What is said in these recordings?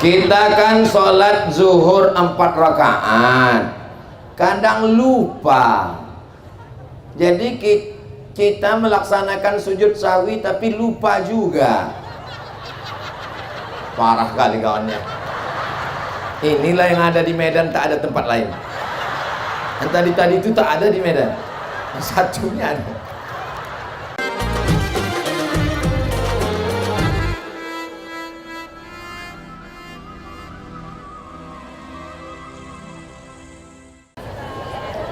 Kita kan sholat zuhur 4 rakaat, kadang lupa. Jadi kita melaksanakan sujud sahwi tapi lupa juga. Parah kali kawannya. Inilah yang ada di Medan, tak ada tempat lain. Yang tadi itu tak ada di Medan, satunya ada.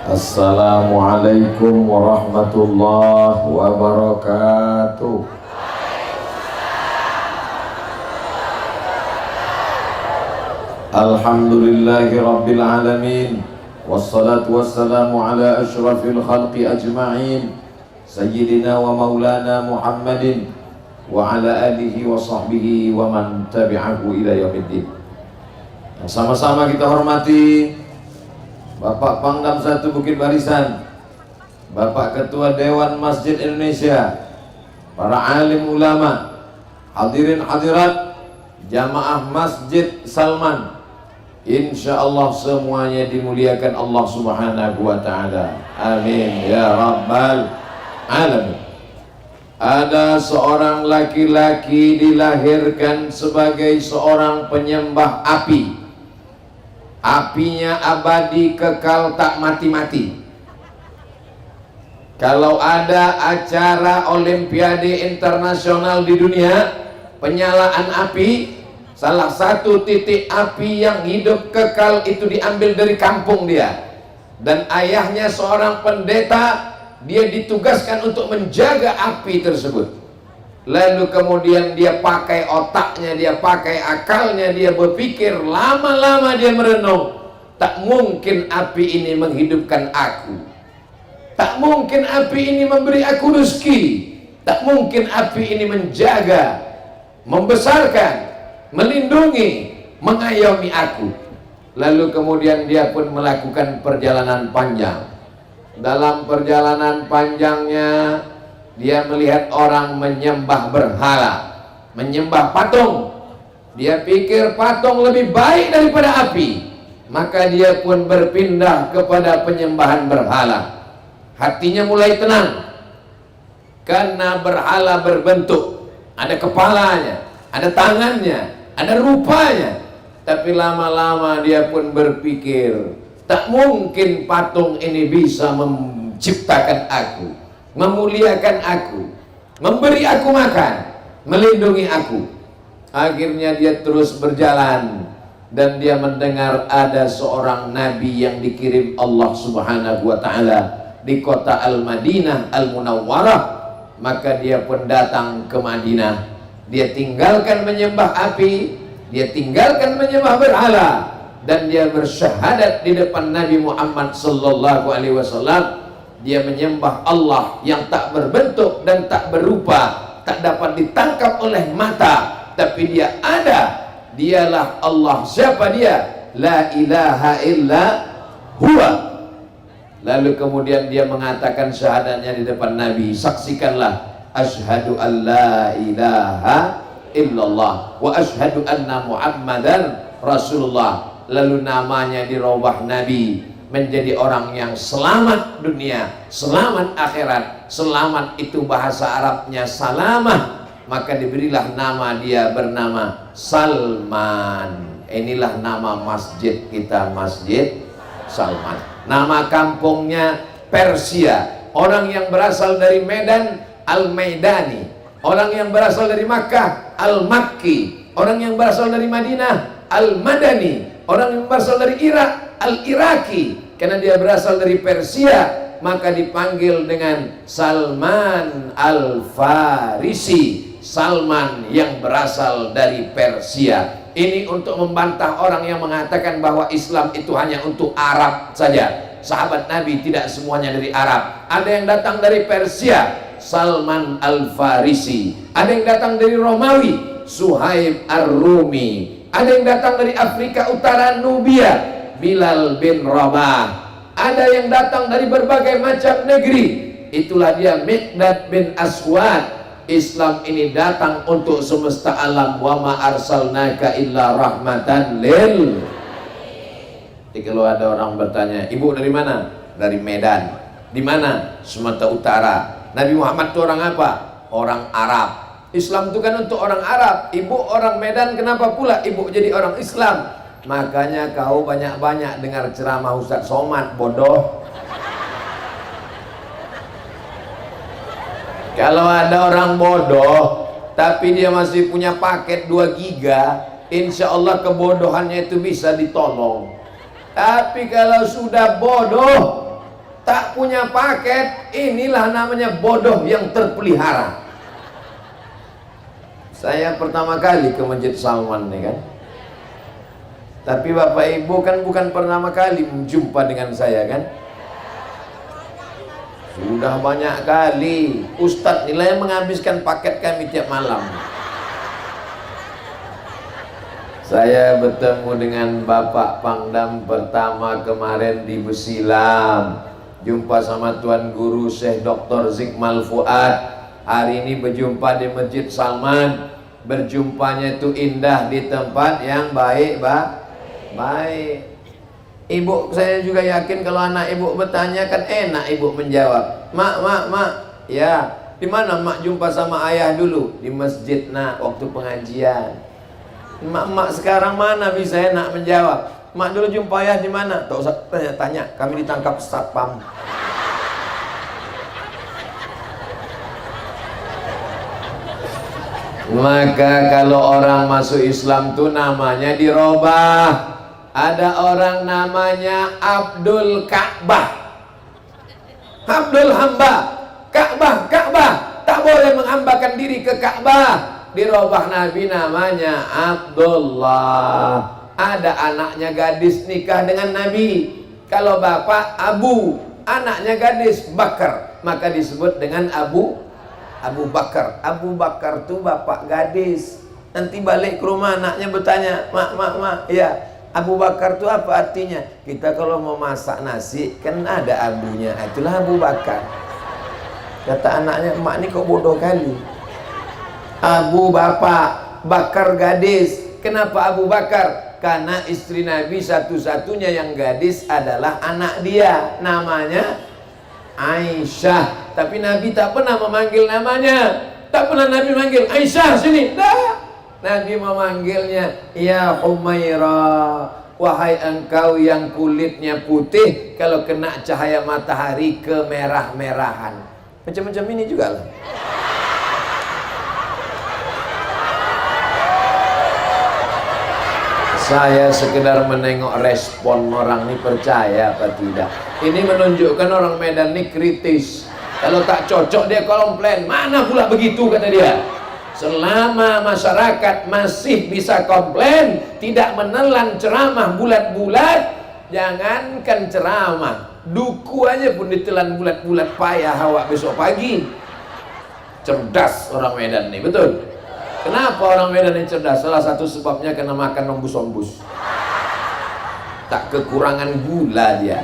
Assalamualaikum warahmatullahi wabarakatuh. Alhamdulillahi rabbil alamin, wassalatu wassalamu ala ashrafil khalqi ajma'in, sayyidina wa maulana Muhammadin wa ala alihi wa sahbihi wa man tabi'ahu ila yaumiddin. Yang sama-sama kita hormati Bapak Pangdam 1 Bukit Barisan, Bapak Ketua Dewan Masjid Indonesia, para alim ulama, hadirin hadirat, jamaah Masjid Salman, insya Allah semuanya dimuliakan Allah Subhanahu wa ta'ala. Amin ya rabbal alamin. Ada seorang laki-laki dilahirkan sebagai seorang penyembah api. Apinya abadi, kekal, tak mati-mati. Kalau ada acara olimpiade internasional di dunia penyalaan api, salah satu titik api yang hidup kekal itu diambil dari kampung dia. Dan ayahnya seorang pendeta, dia ditugaskan untuk menjaga api tersebut. Lalu kemudian dia pakai otaknya, dia pakai akalnya, dia berpikir, lama-lama dia merenung, tak mungkin api ini menghidupkan aku, tak mungkin api ini memberi aku rezeki, tak mungkin api ini menjaga, membesarkan, melindungi, mengayomi aku. Lalu kemudian dia pun melakukan perjalanan panjang. Dalam perjalanan panjangnya dia melihat orang menyembah berhala, menyembah patung. Dia pikir patung lebih baik daripada api, maka dia pun berpindah kepada penyembahan berhala. Hatinya mulai tenang, karena berhala berbentuk, ada kepalanya, ada tangannya, ada rupanya. Tapi lama-lama dia pun berpikir, tak mungkin patung ini bisa menciptakan aku, memuliakan aku, memberi aku makan, melindungi aku. Akhirnya dia terus berjalan, dan dia mendengar ada seorang nabi yang dikirim Allah Subhanahu wa ta'ala di kota Al-Madinah Al-Munawwarah. Maka dia pun datang ke Madinah. Dia tinggalkan menyembah api, dia tinggalkan menyembah berhala, dan dia bersyahadat di depan Nabi Muhammad sallallahu alaihi wasallam. Dia menyembah Allah yang tak berbentuk dan tak berupa, tak dapat ditangkap oleh mata, tapi dia ada. Dialah Allah. Siapa dia? La ilaha illa huwa. Lalu kemudian dia mengatakan syahadatnya di depan Nabi. Saksikanlah, asyhadu an la ilaha illallah wa asyhadu anna Muhammadan Rasulullah. Lalu namanya dirubah Nabi menjadi orang yang selamat dunia, selamat akhirat. Selamat itu bahasa Arabnya salamah, maka diberilah nama dia bernama Salman. Inilah nama masjid kita, Masjid Salman. Nama kampungnya Persia. Orang yang berasal dari Medan, Al-Maidani. Orang yang berasal dari Makkah, Al-Makki. Orang yang berasal dari Madinah, Al-Madani. Orang yang berasal dari Irak, Al-Iraki. Karena dia berasal dari Persia, maka dipanggil dengan Salman Al-Farisi. Salman yang berasal dari Persia. Ini untuk membantah orang yang mengatakan bahwa Islam itu hanya untuk Arab saja. Sahabat Nabi tidak semuanya dari Arab. Ada yang datang dari Persia, Salman Al-Farisi. Ada yang datang dari Romawi, Suhaib Ar-Rumi. Ada yang datang dari Afrika Utara, Nubia, Bilal bin Rabah. Ada yang datang dari berbagai macam negeri. Itulah dia Miqdad bin Aswad. Islam ini datang untuk semesta alam. Wa ma arsalnaka illa rahmatan lil. Jadi kalau ada orang bertanya, ibu dari mana? Dari Medan. Di mana? Sumatera Utara. Nabi Muhammad itu orang apa? Orang Arab. Islam itu kan untuk orang Arab. Ibu orang Medan, kenapa pula ibu jadi orang Islam? Makanya kau banyak-banyak dengar ceramah Ustaz Somad, bodoh. Kalau ada orang bodoh tapi dia masih punya paket 2 giga, insya Allah kebodohannya itu bisa ditolong. Tapi kalau sudah bodoh tak punya paket, inilah namanya bodoh yang terpelihara. Saya pertama kali ke Masjid Salman nih kan, tapi Bapak Ibu kan bukan pertama kali menjumpa dengan saya kan. Sudah banyak kali Ustadz nilai menghabiskan paket kami tiap malam. Saya bertemu dengan Bapak Pangdam pertama kemarin di Besilam. Jumpa sama Tuan Guru Syekh Dr. Zikmal Fuad. Hari ini berjumpa di Masjid Salman. Berjumpanya itu indah di tempat yang baik, baik. Ibu saya juga yakin kalau anak ibu bertanya kan enak ibu menjawab. Mak, ya. Di mana mak jumpa sama ayah dulu? Di masjid nak, waktu pengajian. Mak sekarang mana bisa enak menjawab? Mak dulu jumpa ayah di mana? Tak usah tanya, kami ditangkap satpam. Maka kalau orang masuk Islam tuh namanya dirobah. Ada orang namanya Abdul Ka'bah, Abdul hamba, Ka'bah, tak boleh menghambakan diri ke Ka'bah. Dirobah Nabi namanya Abdullah. Ada anaknya gadis nikah dengan Nabi. Kalau bapak Abu, anaknya gadis Bakar, maka disebut dengan Abu Bakar. Abu Bakar tuh bapak gadis. Nanti balik ke rumah anaknya bertanya, mak, ya Abu Bakar itu apa artinya? Kita kalau mau masak nasi kan ada abunya, itulah Abu Bakar. Kata anaknya, emak ini kok bodoh kali. Abu bapak, Bakar gadis. Kenapa Abu Bakar? Karena istri Nabi satu-satunya yang gadis adalah anak dia, namanya Aisyah. Tapi Nabi tak pernah memanggil namanya. Tak pernah Nabi manggil Aisyah sini. Dah. Nabi memanggilnya, ya Humaira, wahai engkau yang kulitnya putih, kalau kena cahaya matahari kemerah-merahan. Macam-macam ini juga lah. Saya sekedar menengok respon orang ini percaya apa tidak. Ini menunjukkan orang Medan ini kritis. Kalau tak cocok dia komplain. Mana pula begitu kata dia. Selama masyarakat masih bisa komplain, tidak menelan ceramah bulat-bulat, jangankan ceramah, duku aja pun ditelan bulat-bulat, payah awak besok pagi. Cerdas orang Medan nih, betul. Kenapa orang Medan ini cerdas? Salah satu sebabnya karena makan ombus-ombus. Tak kekurangan gula dia.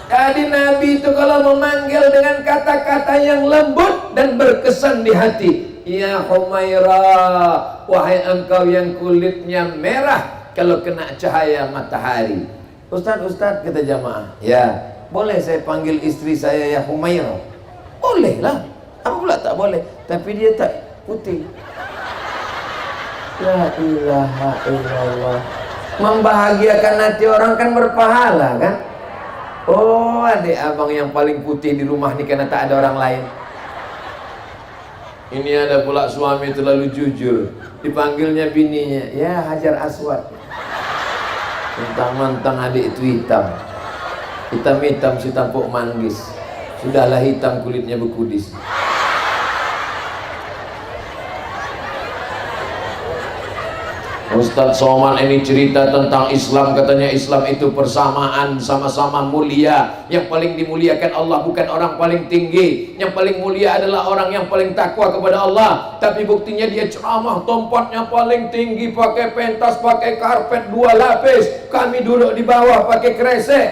Jadi Nabi itu kalau memanggil dengan kata-kata yang lembut dan berkesan di hati, ya Humaira, wahai engkau yang kulitnya merah kalau kena cahaya matahari. Ustaz, kata jamaah, ya boleh saya panggil istri saya ya Humaira? Boleh lah, apa pula tak boleh? Tapi dia tak putih. La ilaha illallah. Membahagiakan hati orang kan berpahala kan? Oh, adik abang yang paling putih di rumah ini karena tak ada orang lain. Ini ada pula suami terlalu jujur, dipanggilnya bininya, ya Hajar Aswad. Mentang-mentang adik itu hitam, hitam si tampuk manggis. Sudahlah hitam kulitnya berkudis. Ustadz Somad ini cerita tentang Islam, katanya Islam itu persamaan, sama-sama mulia. Yang paling dimuliakan Allah bukan orang paling tinggi, yang paling mulia adalah orang yang paling takwa kepada Allah. Tapi buktinya dia ceramah tempatnya paling tinggi, pakai pentas, pakai karpet 2 lapis, kami duduk di bawah pakai kresek.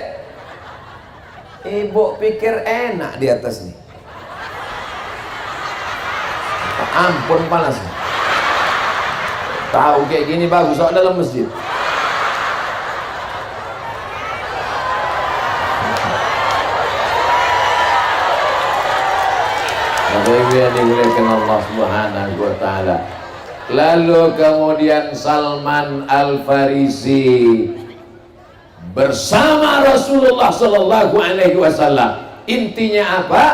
Ibu pikir enak di atas nih. Ampun panas. Tahu kayak gini bagus soal dalam masjid. Bapak yang dimuliakan Allah Subhanahu wa taala. Lalu kemudian Salman Al-Farisi bersama Rasulullah sallallahu alaihi wasallam. Intinya apa?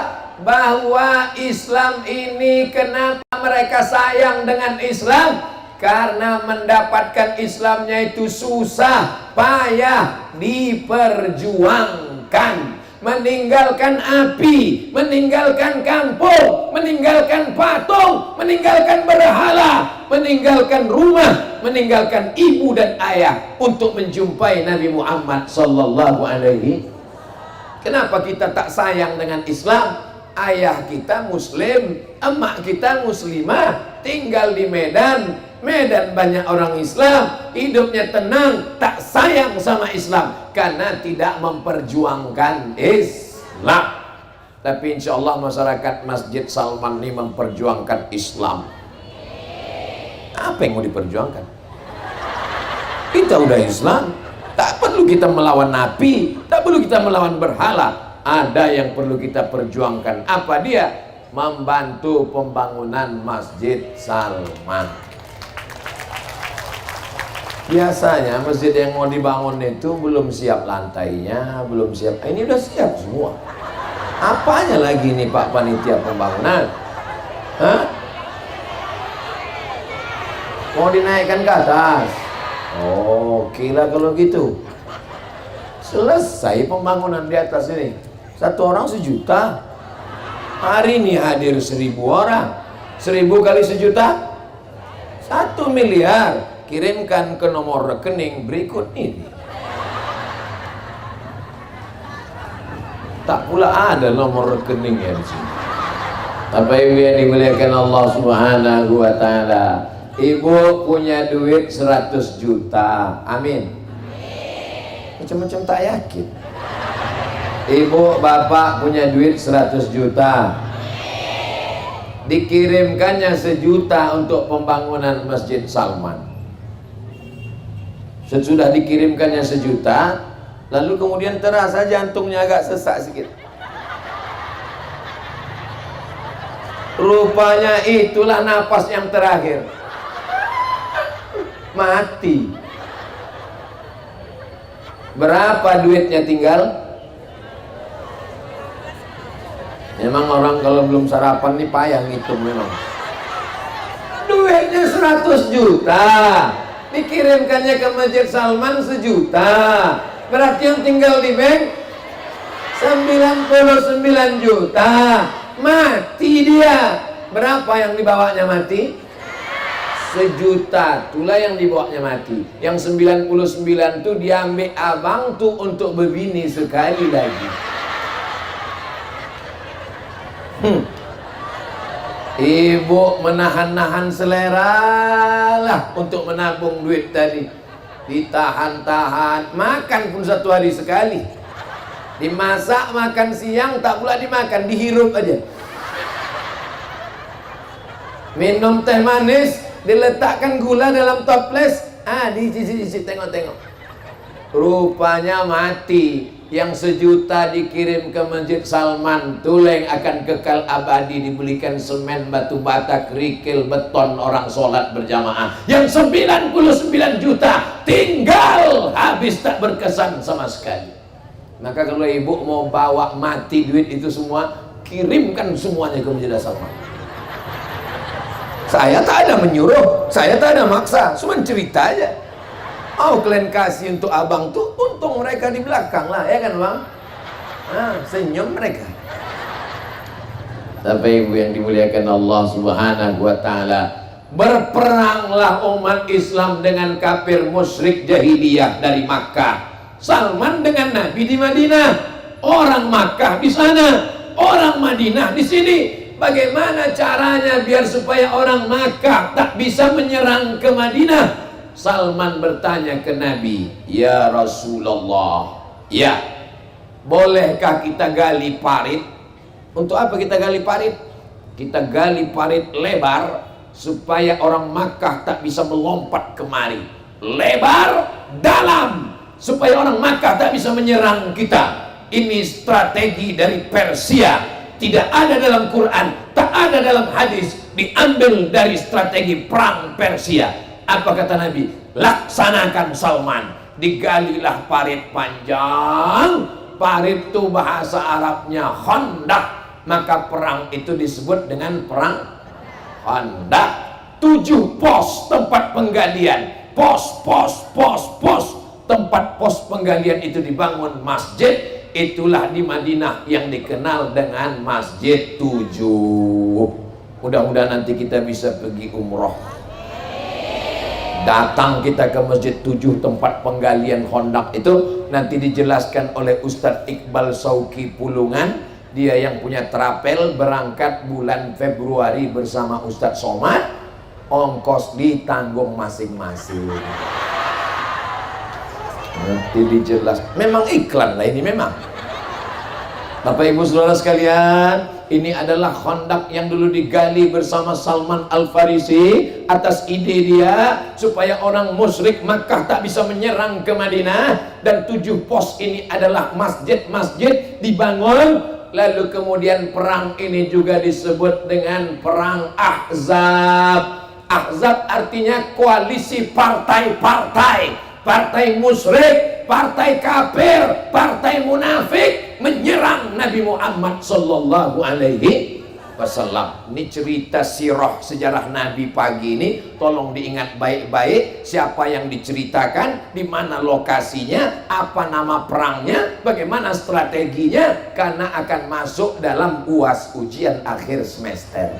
Bahwa Islam ini, kenapa mereka sayang dengan Islam? Karena mendapatkan Islamnya itu susah, payah, diperjuangkan. Meninggalkan api, meninggalkan kampung, meninggalkan patung, meninggalkan berhala, meninggalkan rumah, meninggalkan ibu dan ayah untuk menjumpai Nabi Muhammad sallallahu alaihi. Kenapa kita tak sayang dengan Islam? Ayah kita muslim, emak kita muslimah, tinggal di Medan. Medan banyak orang Islam, hidupnya tenang, tak sayang sama Islam karena tidak memperjuangkan Islam. Tapi insya Allah masyarakat Masjid Salman ini memperjuangkan Islam. Apa yang mau diperjuangkan? Kita udah Islam, tak perlu kita melawan Nabi, tak perlu kita melawan berhala. Ada yang perlu kita perjuangkan. Apa dia? Membantu pembangunan Masjid Salman. Biasanya masjid yang mau dibangun itu belum siap lantainya, belum siap. Ini udah siap semua. Apanya lagi nih Pak Panitia Pembangunan? Hah? Mau dinaikkan ke atas? Oh, kira kalau gitu. Selesai pembangunan di atas ini. Satu orang 1 juta. Hari ini hadir 1.000 orang. 1.000 kali 1 juta? 1 miliar. Kirimkan ke nomor rekening berikut ini. Tak pula ada nomor rekeningnya di sini. Bapak Ibu yang dimuliakan Allah Subhanahu wa taala. Ibu punya duit 100 juta. Amin. Macam-macam tak yakin. Ibu bapak punya duit 100 juta. Dikirimkannya 1 juta untuk pembangunan Masjid Salman. Sesudah dikirimkannya 1 juta, lalu kemudian terasa jantungnya agak sesak sedikit. Rupanya itulah napas yang terakhir. Mati. Berapa duitnya tinggal? Memang orang kalau belum sarapan nih payah ngitung memang. Duitnya 100 juta. Dikirimkannya ke Masjid Salman 1 juta. Berarti yang tinggal di bank 99 juta. Mati dia. Berapa yang dibawanya mati? 1 juta. Itulah yang dibawanya mati. Yang 99 tuh diambil abang tuh untuk berbini sekali lagi. Ibu menahan-nahan selera lah untuk menabung duit tadi. Ditahan-tahan. Makan pun 1 hari sekali. Dimasak, makan siang, tak pula dimakan, dihirup aja. Minum teh manis, diletakkan gula dalam toples. Diisi-isi, tengok-tengok. Rupanya mati. Yang 1 juta dikirim ke Masjid Salman, tuleng akan kekal abadi, dibelikan semen, batu bata, kerikil, beton, orang sholat berjamaah. Yang 99 juta tinggal habis, tak berkesan sama sekali. Maka kalau ibu mau bawa mati duit itu semua, kirimkan semuanya ke Masjid Salman. Saya tak ada menyuruh, saya tak ada maksa, cuma cerita aja. Mau kalian kasih untuk abang tuh, untung mereka di belakang lah, ya kan bang? Senyum mereka. Tapi ibu yang dimuliakan Allah Subhanahu wa taala, berperanglah umat Islam dengan kafir musyrik jahiliyah dari Makkah. Salman dengan Nabi di Madinah, orang Makkah di sana, orang Madinah di sini. Bagaimana caranya biar supaya orang Makkah tak bisa menyerang ke Madinah? Salman bertanya ke Nabi, ya Rasulullah, ya, bolehkah kita gali parit? Untuk apa kita gali parit? kita gali parit lebar supaya orang Makkah tak bisa melompat kemari, lebar dalam supaya orang Makkah tak bisa menyerang kita. Ini strategi dari Persia, tidak ada dalam Quran, tak ada dalam hadis, diambil dari strategi perang Persia. Apa kata Nabi? Laksanakan Salman. Digalilah parit panjang, parit itu bahasa Arabnya Khandaq, maka perang itu disebut dengan perang Khandaq. 7 pos tempat penggalian, pos tempat pos penggalian itu dibangun masjid. Itulah di Madinah yang dikenal dengan Masjid 7. Mudah-mudahan nanti kita bisa pergi umroh, datang kita ke Masjid 7 tempat penggalian Khandaq itu. Nanti dijelaskan oleh Ustadz Iqbal Sauki Pulungan, dia yang punya trapel, berangkat bulan Februari bersama Ustadz Somad, ongkos ditanggung masing-masing. Nanti dijelas, memang iklan lah ini memang. Bapak Ibu Saudara sekalian, ini adalah Khandaq yang dulu digali bersama Salman Al-Farisi. Atas ide dia supaya orang musyrik Makkah tak bisa menyerang ke Madinah, dan 7 pos ini adalah masjid-masjid dibangun. Lalu kemudian perang ini juga disebut dengan perang Ahzab. Ahzab artinya koalisi partai-partai. Partai musyrik, partai kafir, partai munafik menyerang Nabi Muhammad sallallahu alaihi wasallam. Ini cerita sirah sejarah Nabi pagi ini, tolong diingat baik-baik siapa yang diceritakan, di mana lokasinya, apa nama perangnya, bagaimana strateginya, karena akan masuk dalam UAS, ujian akhir semester.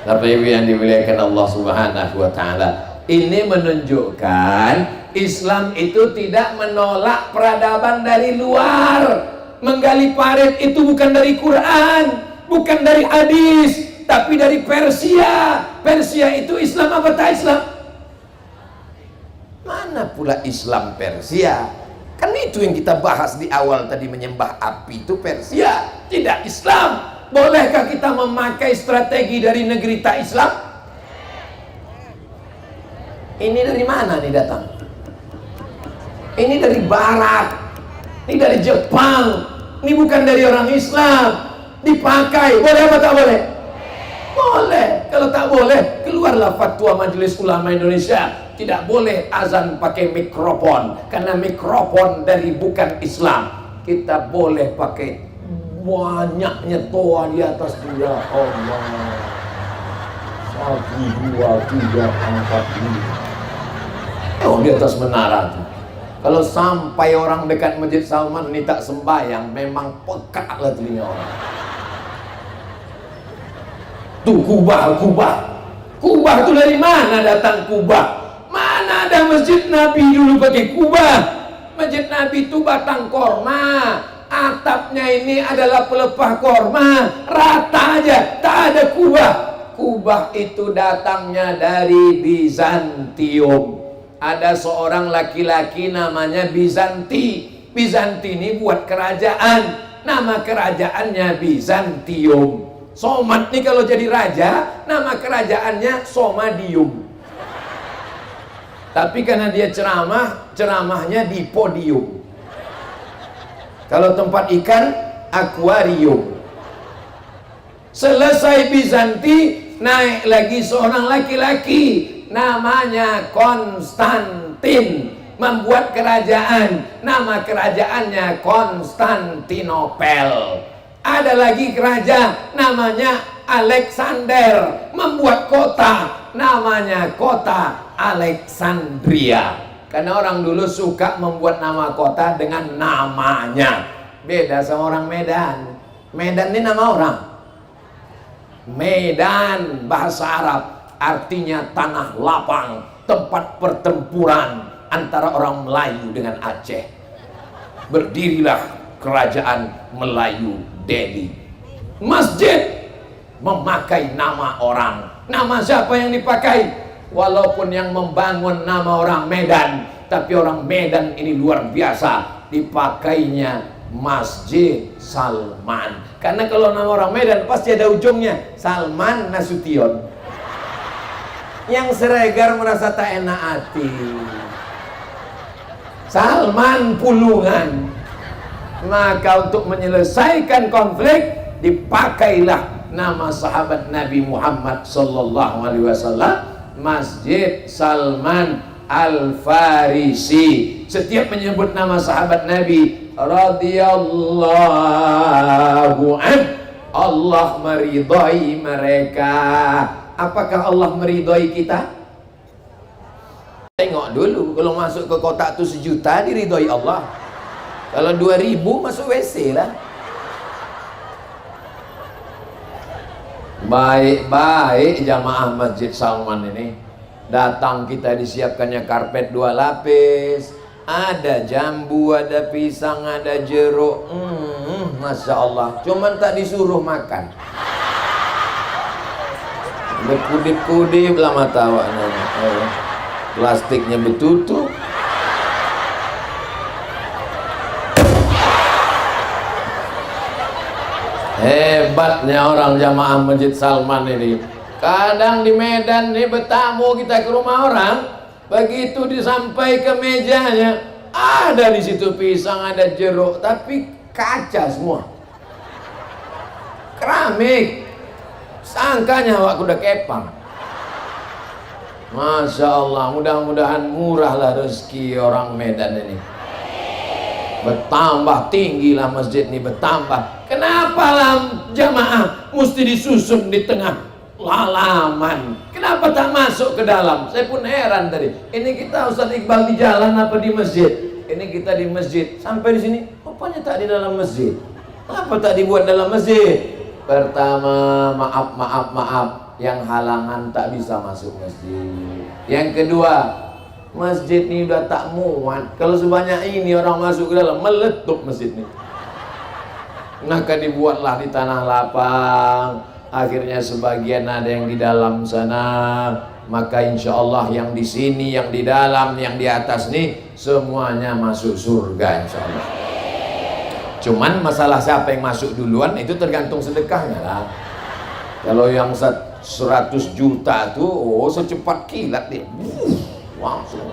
Bapak Ibu yang dimuliakan Allah Subhanahu wa taala, ini menunjukkan Islam itu tidak menolak peradaban dari luar. Menggali parit itu bukan dari Quran, bukan dari hadis, tapi dari Persia. Persia itu Islam apa tak Islam? Mana pula Islam Persia? Kan itu yang kita bahas di awal tadi, menyembah api itu Persia, tidak Islam. Bolehkah kita memakai strategi dari negeri tak Islam? Ini dari mana nih datang? Ini dari Barat, ini dari Jepang, ini bukan dari orang Islam. Dipakai, boleh apa tak boleh? Boleh. Kalau tak boleh, keluarlah fatwa Majelis Ulama Indonesia, tidak boleh azan pakai mikrofon, karena mikrofon dari bukan Islam. Kita boleh pakai banyaknya toa di atas dia. Allah, 1, 2, 3, 4, 5. Oh, di atas menara tuh. Kalau sampai orang dekat Masjid Salman ini tak sembahyang, memang peka lah telinga orang. Tuh Kubah tuh dari mana datang Kubah? Mana ada Masjid Nabi dulu pakai Kubah? Masjid Nabi itu batang korma, atapnya ini adalah pelepah korma, rata aja, tak ada Kubah. Kubah itu datangnya dari Bizantium. Ada seorang laki-laki namanya Bizanti. Bizanti ini buat kerajaan, nama kerajaannya Bizantium. Somad nih kalau jadi raja, nama kerajaannya Somadium. Tapi karena dia ceramahnya di podium. Kalau tempat ikan, akuarium. Selesai Bizanti, naik lagi seorang laki-laki, namanya Konstantin, membuat kerajaan, nama kerajaannya Konstantinopel. Ada lagi raja namanya Alexander, membuat kota, namanya kota Alexandria. Karena orang dulu suka membuat nama kota dengan namanya. Beda sama orang Medan. Medan ini nama orang. Medan bahasa Arab artinya tanah lapang, tempat pertempuran antara orang Melayu dengan Aceh. Berdirilah kerajaan Melayu Delhi. Masjid memakai nama orang. Nama siapa yang dipakai? Walaupun yang membangun nama orang Medan, tapi orang Medan ini luar biasa, dipakainya Masjid Salman. Karena kalau nama orang Medan pasti ada ujungnya Salman Nasution. Yang Siregar merasa tak enak hati, Salman Pulungan. Maka untuk menyelesaikan konflik dipakailah nama sahabat Nabi Muhammad sallallahu alaihi wasallam, Masjid Salman Al-Farisi. Setiap menyebut nama sahabat Nabi radhiyallahu an, Allah meridhai mereka. Apakah Allah meridhai kita? Tengok dulu, kalau masuk ke kotak itu 1 juta diridhai Allah. Kalau 2.000 masuk WC lah. Baik-baik jamaah Masjid Salman ini. Datang kita disiapkannya karpet 2 lapis, ada jambu, ada pisang, ada jeruk. Masya Allah. Cuman tak disuruh makan. Berkudip-kudip lah mata awaknya. Plastiknya betutup. Hebatnya orang jamaah Masjid Salman ini. Kadang di Medan nih bertamu kita ke rumah orang, begitu disampai ke mejanya, ada di situ pisang, ada jeruk, tapi kaca semua, keramik. Sangkanya awak udah kepang. Masya Allah, mudah-mudahan murahlah rezeki orang Medan ini. Bertambah tinggilah masjid ini, bertambah. Kenapa lah jamaah mesti disusun di tengah halaman? Kenapa tak masuk ke dalam? Saya pun heran tadi. Ini kita Ustaz Iqbal di jalan apa di masjid? Ini kita di masjid. Sampai di sini, rupanya tak di dalam masjid. Kenapa tak dibuat dalam masjid? Pertama, maaf, yang halangan tak bisa masuk masjid. Yang kedua, masjid ini udah tak muat. Kalau sebanyak ini orang masuk ke dalam, meletup masjid ini. Maka dibuatlah di tanah lapang. Akhirnya sebagian ada yang di dalam sana. Maka insya Allah yang di sini, yang di dalam, yang di atas nih, semuanya masuk surga insya Allah. Cuman masalah siapa yang masuk duluan itu tergantung sedekahnya lah. Kalau yang 100 juta tuh, oh secepat kilat dia. Langsung.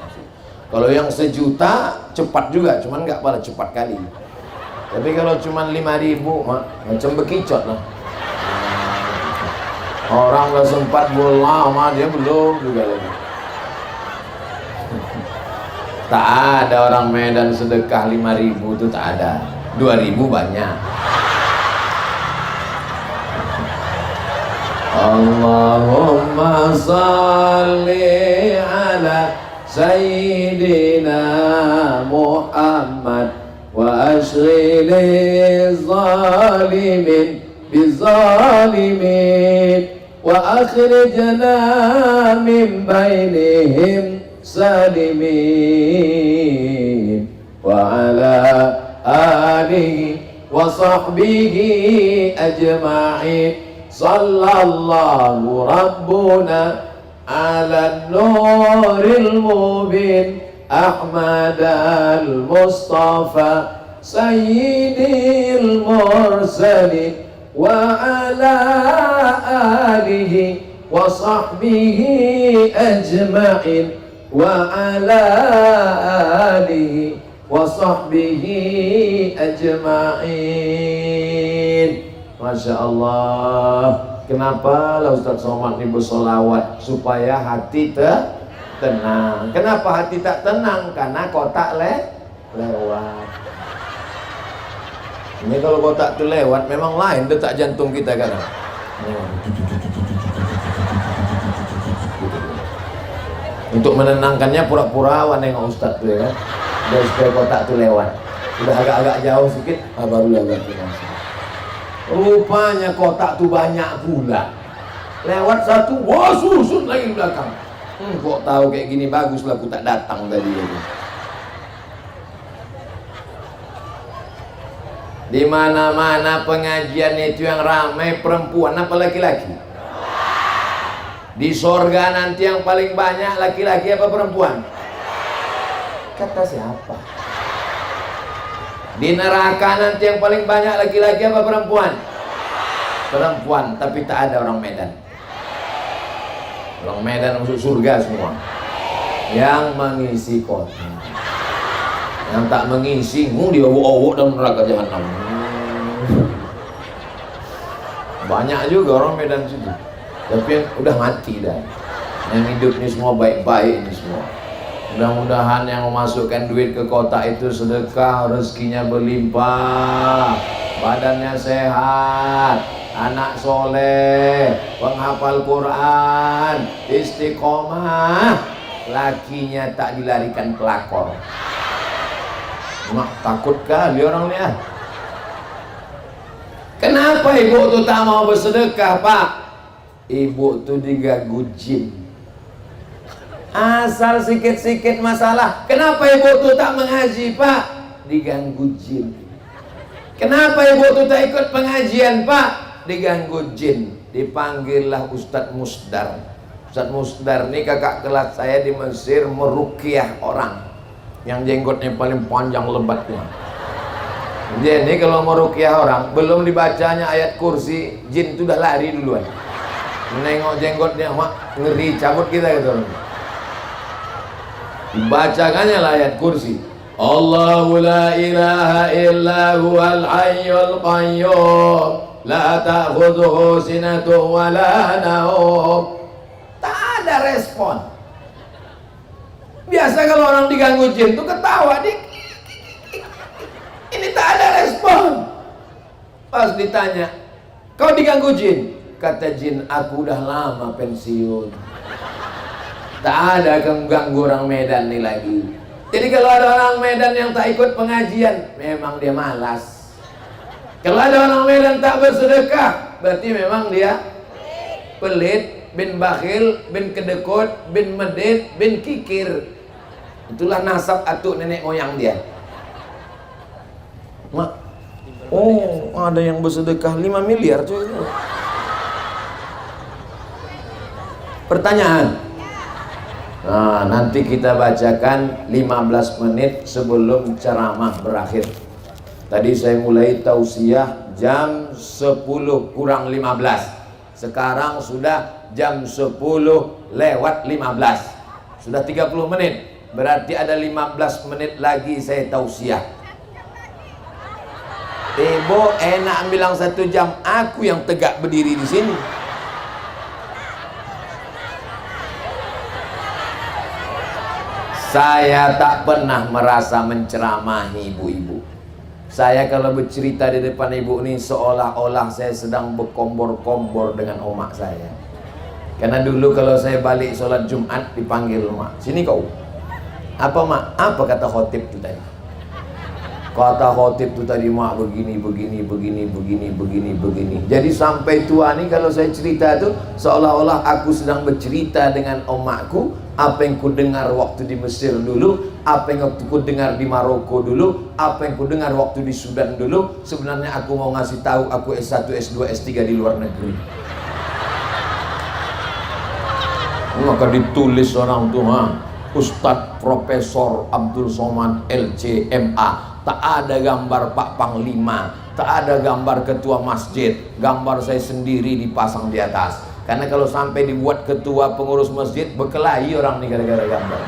Kalau yang 1 juta cepat juga, cuman nggak pada cepat kali. Tapi kalau cuman 5.000 macam bekicot lah. Orang nggak sempat lama dia belum juga lagi. Tak ada orang Medan sedekah 5.000 itu tak ada. 2.000 banyak. Allahumma salli ala Sayyidina Muhammad wa ashghili zalimin bizalimin wa akhrijna min bainihim salimin wa ala alihi wa sahbihi ajma'in. Sallallahu Rabbuna ala nuril mubin Ahmad al-Mustafa Sayyidil mursalin wa ala alihi wa sahbihi ajma'in wa ala alihi wa sahbihi ajma'in. Masya Allah. Kenapa lah Ustaz Somad ini bersolawat supaya hati tenang. Kenapa hati tak tenang? Karena kotak lewat. Ini kalau kotak itu lewat memang lain detak jantung kita kan. Untuk menenangkannya pura-pura nengok Ustaz tuh ya. Biar supaya kotak itu lewat. Udah agak-agak jauh sedikit, baru lewat. Rupanya kotak tuh banyak pula. Lewat satu, wah susun lagi belakang. Kok tahu kayak gini bagus lah aku tak datang tadi. Di mana-mana pengajian itu yang ramai perempuan apa laki-laki? Di sorga nanti yang paling banyak laki-laki apa perempuan? Kata siapa? Di neraka nanti yang paling banyak laki-laki apa perempuan? Perempuan, tapi tak ada orang Medan. Orang Medan masuk surga semua. Yang mengisi kota, yang tak mengisi diobok-obok dalam neraka jahanam. Banyak juga orang Medan situ, tapi yang udah mati dah. Yang hidup ini semua baik-baik ini semua. Mudah-mudahan yang memasukkan duit ke kota itu sedekah, rezekinya berlimpah, badannya sehat, anak soleh, penghafal Quran, istiqomah, lakinya tak dilarikan pelakor. Mak takut kali orang ni. Kenapa ibu tu tak mau bersedekah, Pak? Ibu tu diganggu jin. Asal sikit-sikit masalah. Kenapa ibu tu tak mengaji, Pak? Diganggu jin. Kenapa ibu tu tak ikut pengajian, Pak? Diganggu jin. Dipanggillah Ustadz Musdar. Ustadz Musdar ini kakak kelas saya di Mesir, meruqyah orang yang jenggotnya paling panjang lebatnya. Jadi kalau meruqyah orang, belum dibacanya ayat kursi, jin itu dah lari duluan. Menengok jenggotnya, mak ngeri, cabut kita gitu. Dibacakannya lah ayat kursi. Allahu la ilaha illa huwal hayyul qayyum la ta'khudhuhu sinatun wa la naum. Tak ada respon. Biasa kalau orang diganggu jin tuh ketawa dik. Ini tak ada respon. Pas ditanya, kau diganggu jin? Kata jin, aku udah lama pensiun. Tak ada ganggu orang Medan nih lagi. Jadi kalau ada orang Medan yang tak ikut pengajian, memang dia malas. Kalau ada orang Medan tak bersedekah, berarti memang dia pelit, bin bakhil, bin kedekut, bin medit, bin kikir. Itulah nasab atuk nenek moyang dia. Mak, oh ada yang bersedekah 5 miliar cuy. Pertanyaan. Nah, nanti kita bacakan 15 menit sebelum ceramah berakhir. Tadi saya mulai tausiah jam 10 kurang 15. Sekarang sudah jam 10 lewat 15. Sudah 30 menit. Berarti ada 15 menit lagi saya tausiah. Ibu enak bilang 1 jam, aku yang tegak berdiri di sini. Saya tak pernah merasa menceramahi ibu-ibu. Saya kalau bercerita di depan ibu ini seolah-olah saya sedang berkombor-kombor dengan omak saya. Karena dulu kalau saya balik sholat Jumat dipanggil mak, sini kau. Apa mak? Apa kata khotib itu tadi? Kata khotib itu tadi mak begini, begini, begini, begini, begini, begini. Jadi sampai tua nih kalau saya cerita itu seolah-olah aku sedang bercerita dengan omakku. Apa yang ku dengar waktu di Mesir dulu, apa yang ku dengar di Maroko dulu, apa yang ku dengar waktu di Sudan dulu. Sebenarnya aku mau ngasih tahu aku S1, S2, S3 di luar negeri. Maka ditulis orang tuh, Ustadz Profesor Abdul Somad LC MA. Tak ada gambar Pak Panglima, tak ada gambar ketua masjid, gambar saya sendiri dipasang di atas. Karena kalau sampai dibuat ketua pengurus masjid, berkelahi orang nih gara-gara gambar.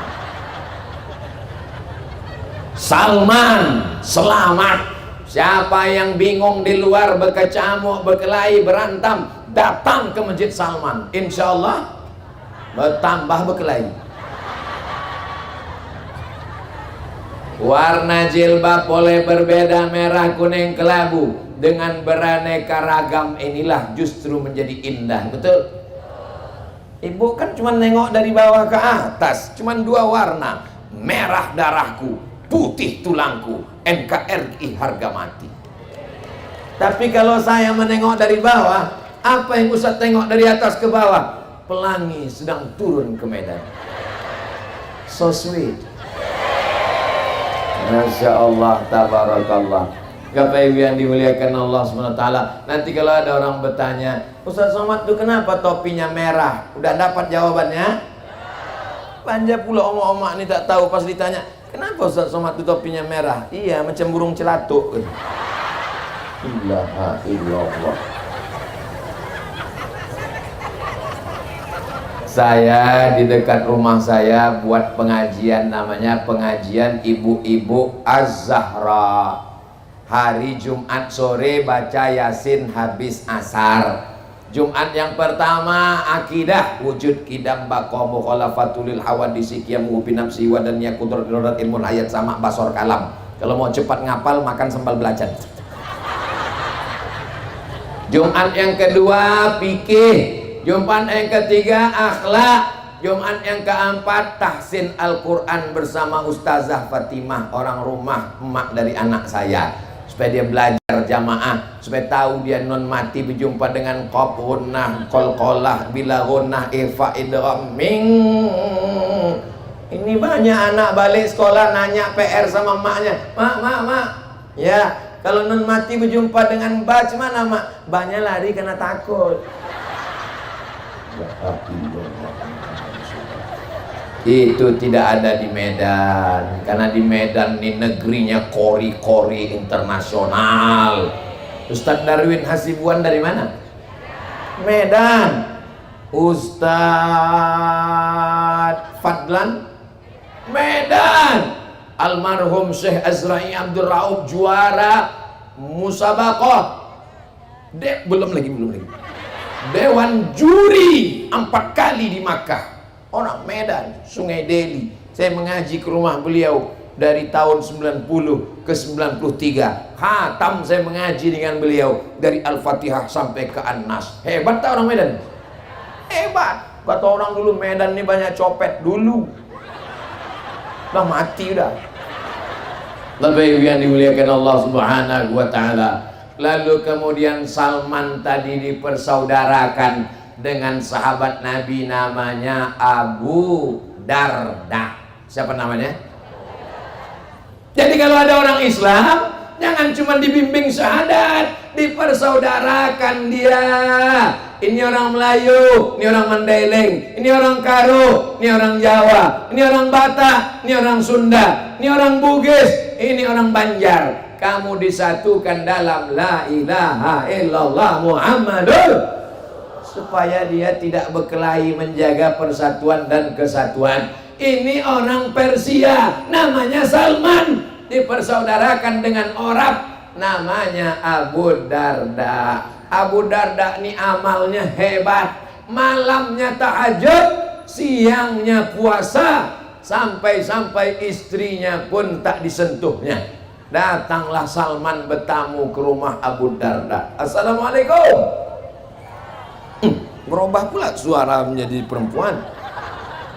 Salman, selamat. Siapa yang bingung di luar, berkecamuk, berkelahi, berantam, datang ke Masjid Salman. Insya Allah bertambah berkelahi. Warna jilbab boleh berbeda, merah, kuning, kelabu. Dengan beraneka ragam inilah justru menjadi indah. Betul? Ibu kan cuma nengok dari bawah ke atas, cuma 2 warna, merah darahku, putih tulangku, NKRI harga mati. Tapi kalau saya menengok dari bawah, apa yang Ustaz tengok dari atas ke bawah? Pelangi sedang turun ke Medan. So sweet. Masya Allah, tabarakallah. Bapak Ibu yang dimuliakan Allah SWT. Nanti kalau ada orang bertanya, Ustaz Somad itu kenapa topinya merah? Udah dapat jawabannya? Panja pula omak-omak ini tak tahu. Pas ditanya, Kenapa Ustaz Somad itu topinya merah? Iya, macam burung celatuk. Ilaha illallah. Saya di dekat rumah saya buat pengajian, namanya pengajian Ibu-Ibu Az-Zahra. Hari Jumat sore baca Yasin habis asar. Jumat yang pertama akidah, wujud kidam baqo mukhalafatulil hawadisi qiyamu binafsi wa dan yakudrat ilmun ayat sama basor kalam. Kalau mau cepat ngapal makan sambal belacan. Jumat yang kedua fikih. Jumat yang ketiga akhlak. Jumat yang keempat tahsin Al-Quran bersama Ustazah Fatimah, orang rumah emak dari anak saya, supaya dia belajar jamaah, supaya tahu dia non mati berjumpa dengan qaf gunnah qalqalah bila gunnah ifa idgham ming. Ini banyak anak balik sekolah nanya PR sama emaknya, mak ya, kalau non mati berjumpa dengan ba mana mak? Banyak lari karena takut. Itu tidak ada di Medan, karena di Medan ini negerinya kori-kori internasional. Ustadz Darwin Hasibuan dari mana? Medan. Ustadz Fadlan Medan. Almarhum Syekh Azra'i Abdul Rauf juara musabaqah. Belum lagi. Dewan juri 4 kali di Makkah. Orang Medan, Sungai Deli. Saya mengaji ke rumah beliau dari tahun 90 ke 93. Khatam saya mengaji dengan beliau dari Al-Fatihah sampai ke An-Nas. Hebat tak orang Medan? Hebat. Kata orang dulu Medan ini banyak copet dulu. Udah mati udah. Lebih yang dimuliakan Allah Subhanahu wa taala. Lalu kemudian Salman tadi dipersaudarakan dengan sahabat Nabi namanya Abu Darda. Siapa namanya? Jadi kalau ada orang Islam, jangan cuma dibimbing syahadat, dipersaudarakan dia. Ini orang Melayu, ini orang Mandailing, ini orang Karo, ini orang Jawa, ini orang Batak, ini orang Sunda, ini orang Bugis, ini orang Banjar. Kamu disatukan dalam la ilaha illallah Muhammadur, supaya dia tidak berkelahi menjaga persatuan dan kesatuan. Ini orang Persia namanya Salman, dipersaudarakan dengan orang namanya Abu Darda. Abu Darda ini amalnya hebat, malamnya tahajud, siangnya puasa, sampai-sampai istrinya pun tak disentuhnya. Datanglah Salman bertamu ke rumah Abu Darda. Assalamualaikum. Berubah pula suara menjadi perempuan.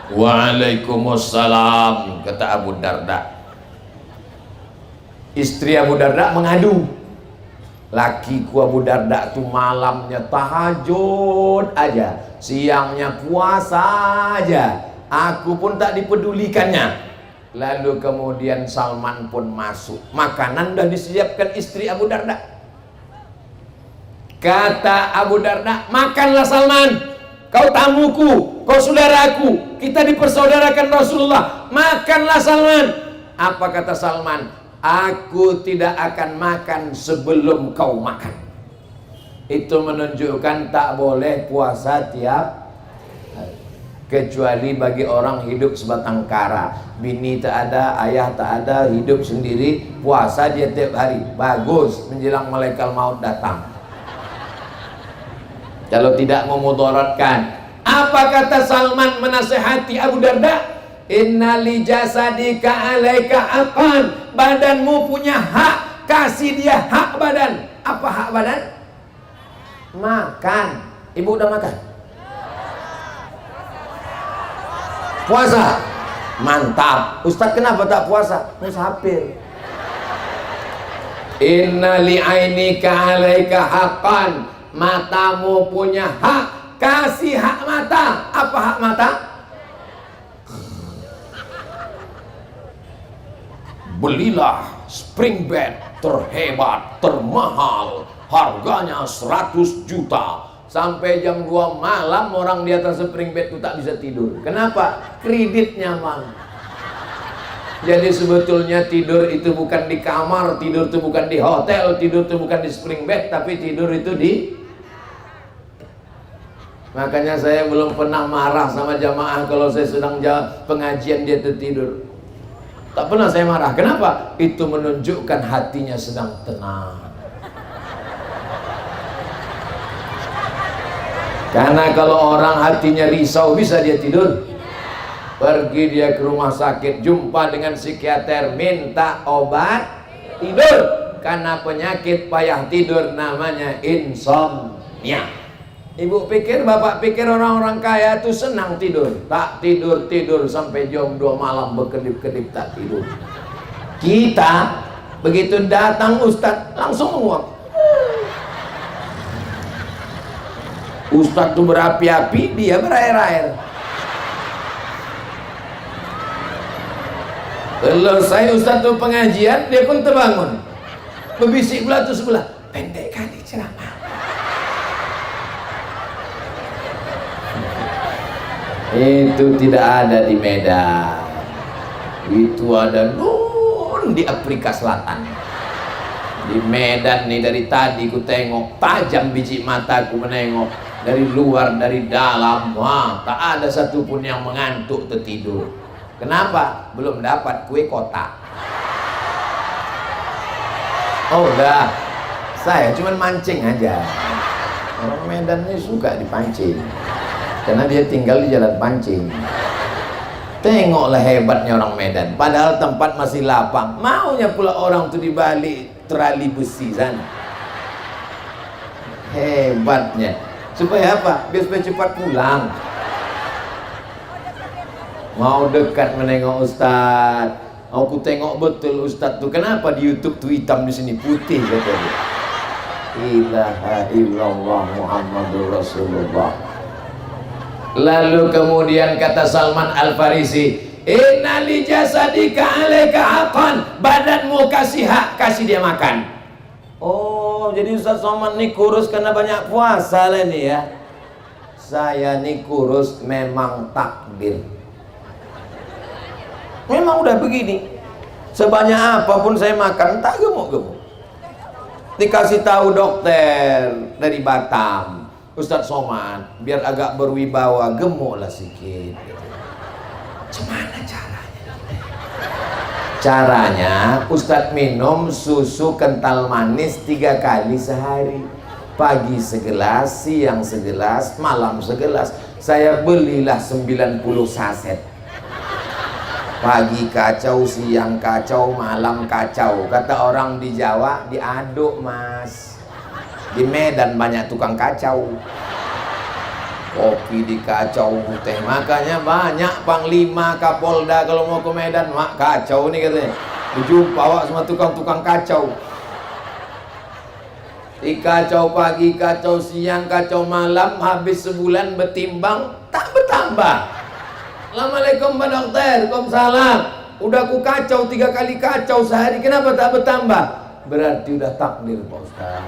Waalaikumsalam, kata Abu Darda. Istri Abu Darda mengadu, lakiku Abu Darda tuh malamnya tahajud aja, siangnya puasa aja, aku pun tak dipedulikannya. Lalu kemudian Salman pun masuk. Makanan dah disiapkan istri Abu Darda. Kata Abu Darda, makanlah Salman, kau tamuku, kau saudaraku, kita dipersaudarakan Rasulullah, makanlah Salman. Apa kata Salman? Aku tidak akan makan sebelum kau makan. Itu menunjukkan tak boleh puasa tiap hari, kecuali bagi orang hidup sebatang kara. Bini tak ada, ayah tak ada, hidup sendiri, puasa dia tiap hari. Bagus, menjelang malaikat maut datang. Kalau tidak memudaratkan. Apa kata Salman menasihati Abu Darda? Inna li jasadika alaika haqqan. Badanmu punya hak, kasih dia hak badan. Apa hak badan? Makan. Ibu udah makan? Puasa. Mantap. Ustaz kenapa tak puasa? Musafir. Inna li ainika alaika haqqan. Matamu punya hak, kasih hak mata. Apa hak mata? Belilah spring bed terhebat, termahal, harganya 100 juta. Sampai jam 2 malam orang di atas spring bed itu tak bisa tidur. Kenapa? Kreditnya mahal. Jadi sebetulnya tidur itu bukan di kamar, tidur itu bukan di hotel, tidur itu bukan di spring bed, tapi tidur itu di... Makanya saya belum pernah marah sama jamaah kalau saya sedang pengajian dia tertidur. Tak pernah saya marah. Kenapa? Itu menunjukkan hatinya sedang tenang. Karena kalau orang hatinya risau, bisa dia tidur? Pergi dia ke rumah sakit, jumpa dengan psikiater, minta obat tidur. Karena penyakit payah tidur namanya insomnia. Ibu pikir, bapak pikir orang-orang kaya itu senang tidur? Tak tidur-tidur sampai jam 2 malam berkedip-kedip tak tidur. Kita begitu datang ustadz langsung menguap. Ustadz itu berapi-api, dia berair-air. Selesai ustadz itu pengajian, dia pun terbangun. Berbisik pula tuh sebelah, pendek kali ceramah. Itu tidak ada di Medan. Itu ada di Afrika Selatan. Di Medan nih, dari tadi ku tengok, tajam biji mataku menengok, dari luar dari dalam. Wah, tak ada satupun yang mengantuk tertidur. Kenapa? Belum dapat kue kotak. Oh udah, saya cuman mancing aja. Orang Medan ini suka dipancing, karena dia tinggal di jalan pancing. Tengoklah hebatnya orang Medan, padahal tempat masih lapang, maunya pula orang tuh di balik trali besi sana. Hebatnya. Supaya apa? Biar supaya cepat pulang. Mau dekat menengok ustadz. Aku tengok betul ustadz tuh. Kenapa di YouTube tuh hitam, di sini putih katanya. Ilaha illallah Muhammadur Rasulullah. Lalu kemudian kata Salman Al-Farisi, inna li jasadika alaika haqqan, badanmu kasih hak, kasih dia makan. Oh, jadi Ustaz Salman ini kurus karena banyak puasa lah ini ya. Saya ini kurus memang takdir. Memang udah begini. Sebanyak apapun saya makan tak gemuk-gemuk. Dikasih tahu dokter dari Batam, Ustadz Somad, biar agak berwibawa, gemuklah sedikit. Gimana caranya? Caranya, Ustadz minum susu kental manis 3 kali sehari. Pagi segelas, siang segelas, malam segelas. Saya belilah 90 saset. Pagi kacau, siang kacau, malam kacau. Kata orang di Jawa, diaduk mas. Di Medan banyak tukang kacau. Kopi dikacau, teh. Makanya banyak Panglima, Kapolda kalau mau ke Medan, mak kacau nih katanya. Jumpa awak sama tukang-tukang kacau. Dikacau pagi, kacau siang, kacau malam. Habis sebulan bertimbang, tak bertambah. Assalamualaikum Pak Dokter. Waalaikumsalam. Udah ku kacau 3 kali kacau sehari, kenapa tak bertambah? Berarti udah takdir Pak Ustaz.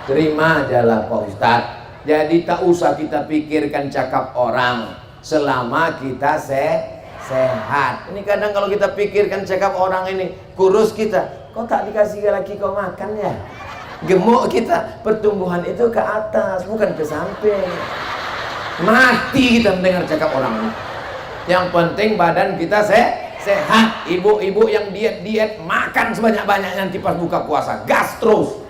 Terima ajalah Pak Ustaz. Jadi tak usah kita pikirkan cakap orang selama kita sehat. Ini kadang kalau kita pikirkan cakap orang ini, kurus kita, kok tak dikasih lagi kau makan ya? Gemuk kita, pertumbuhan itu ke atas bukan ke samping. Mati kita mendengar cakap orang ini. Yang penting badan kita sehat. Ibu-ibu yang diet makan sebanyak-banyaknya, nanti pas buka puasa gas terus.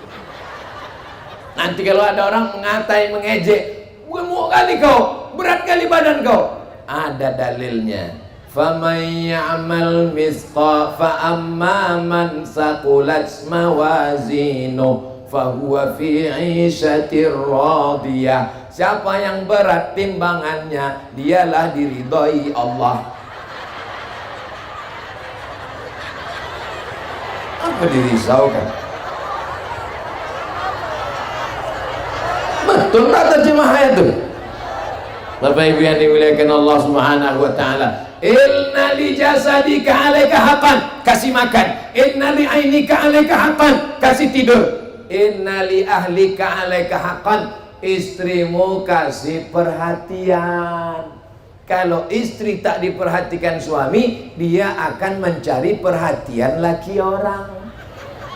Nanti kalau ada orang mengatai, mengejek, gemuk kali kau, berat kali badan kau, ada dalilnya. Faman ya'mal misqa fa amma man saqulat mawazinu fahuwa fi 'ishatir radiyah. Siapa yang berat timbangannya, dialah diridhoi Allah. Apa dirisaukan? Betul tak terjemah ayat itu? Bapak Ibu yang dimuliakan Allah Subhanahu wa taala. Inna li jasadika 'alaika haqqan, kasih makan. Inna li 'ainika 'alaika haqqan, kasih tidur. Inna li ahlika 'alaika haqqan, istrimu kasih perhatian. Kalau istri tak diperhatikan suami, dia akan mencari perhatian laki orang.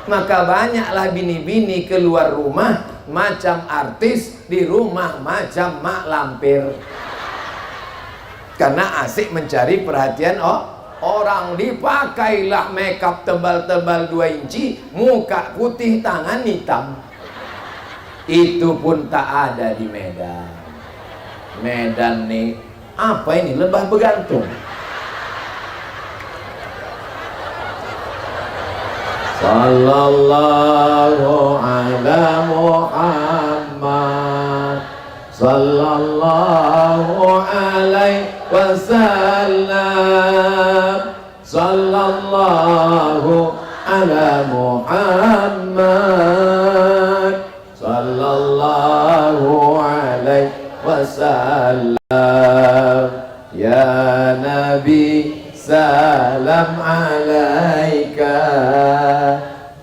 Maka banyaklah bini-bini keluar rumah macam artis, di rumah macam mak lampir. Karena asik mencari perhatian orang. Dipakailah makeup tebal-tebal 2 inci, muka putih, tangan hitam. Itu pun tak ada di Medan. Medan nih, apa ini, lebah bergantung. Sallallahu ala Muhammad, sallallahu alaihi wasallam, sallallahu ala Muhammad, sallallahu alaihi wasallam. Ya Nabi salam alaika,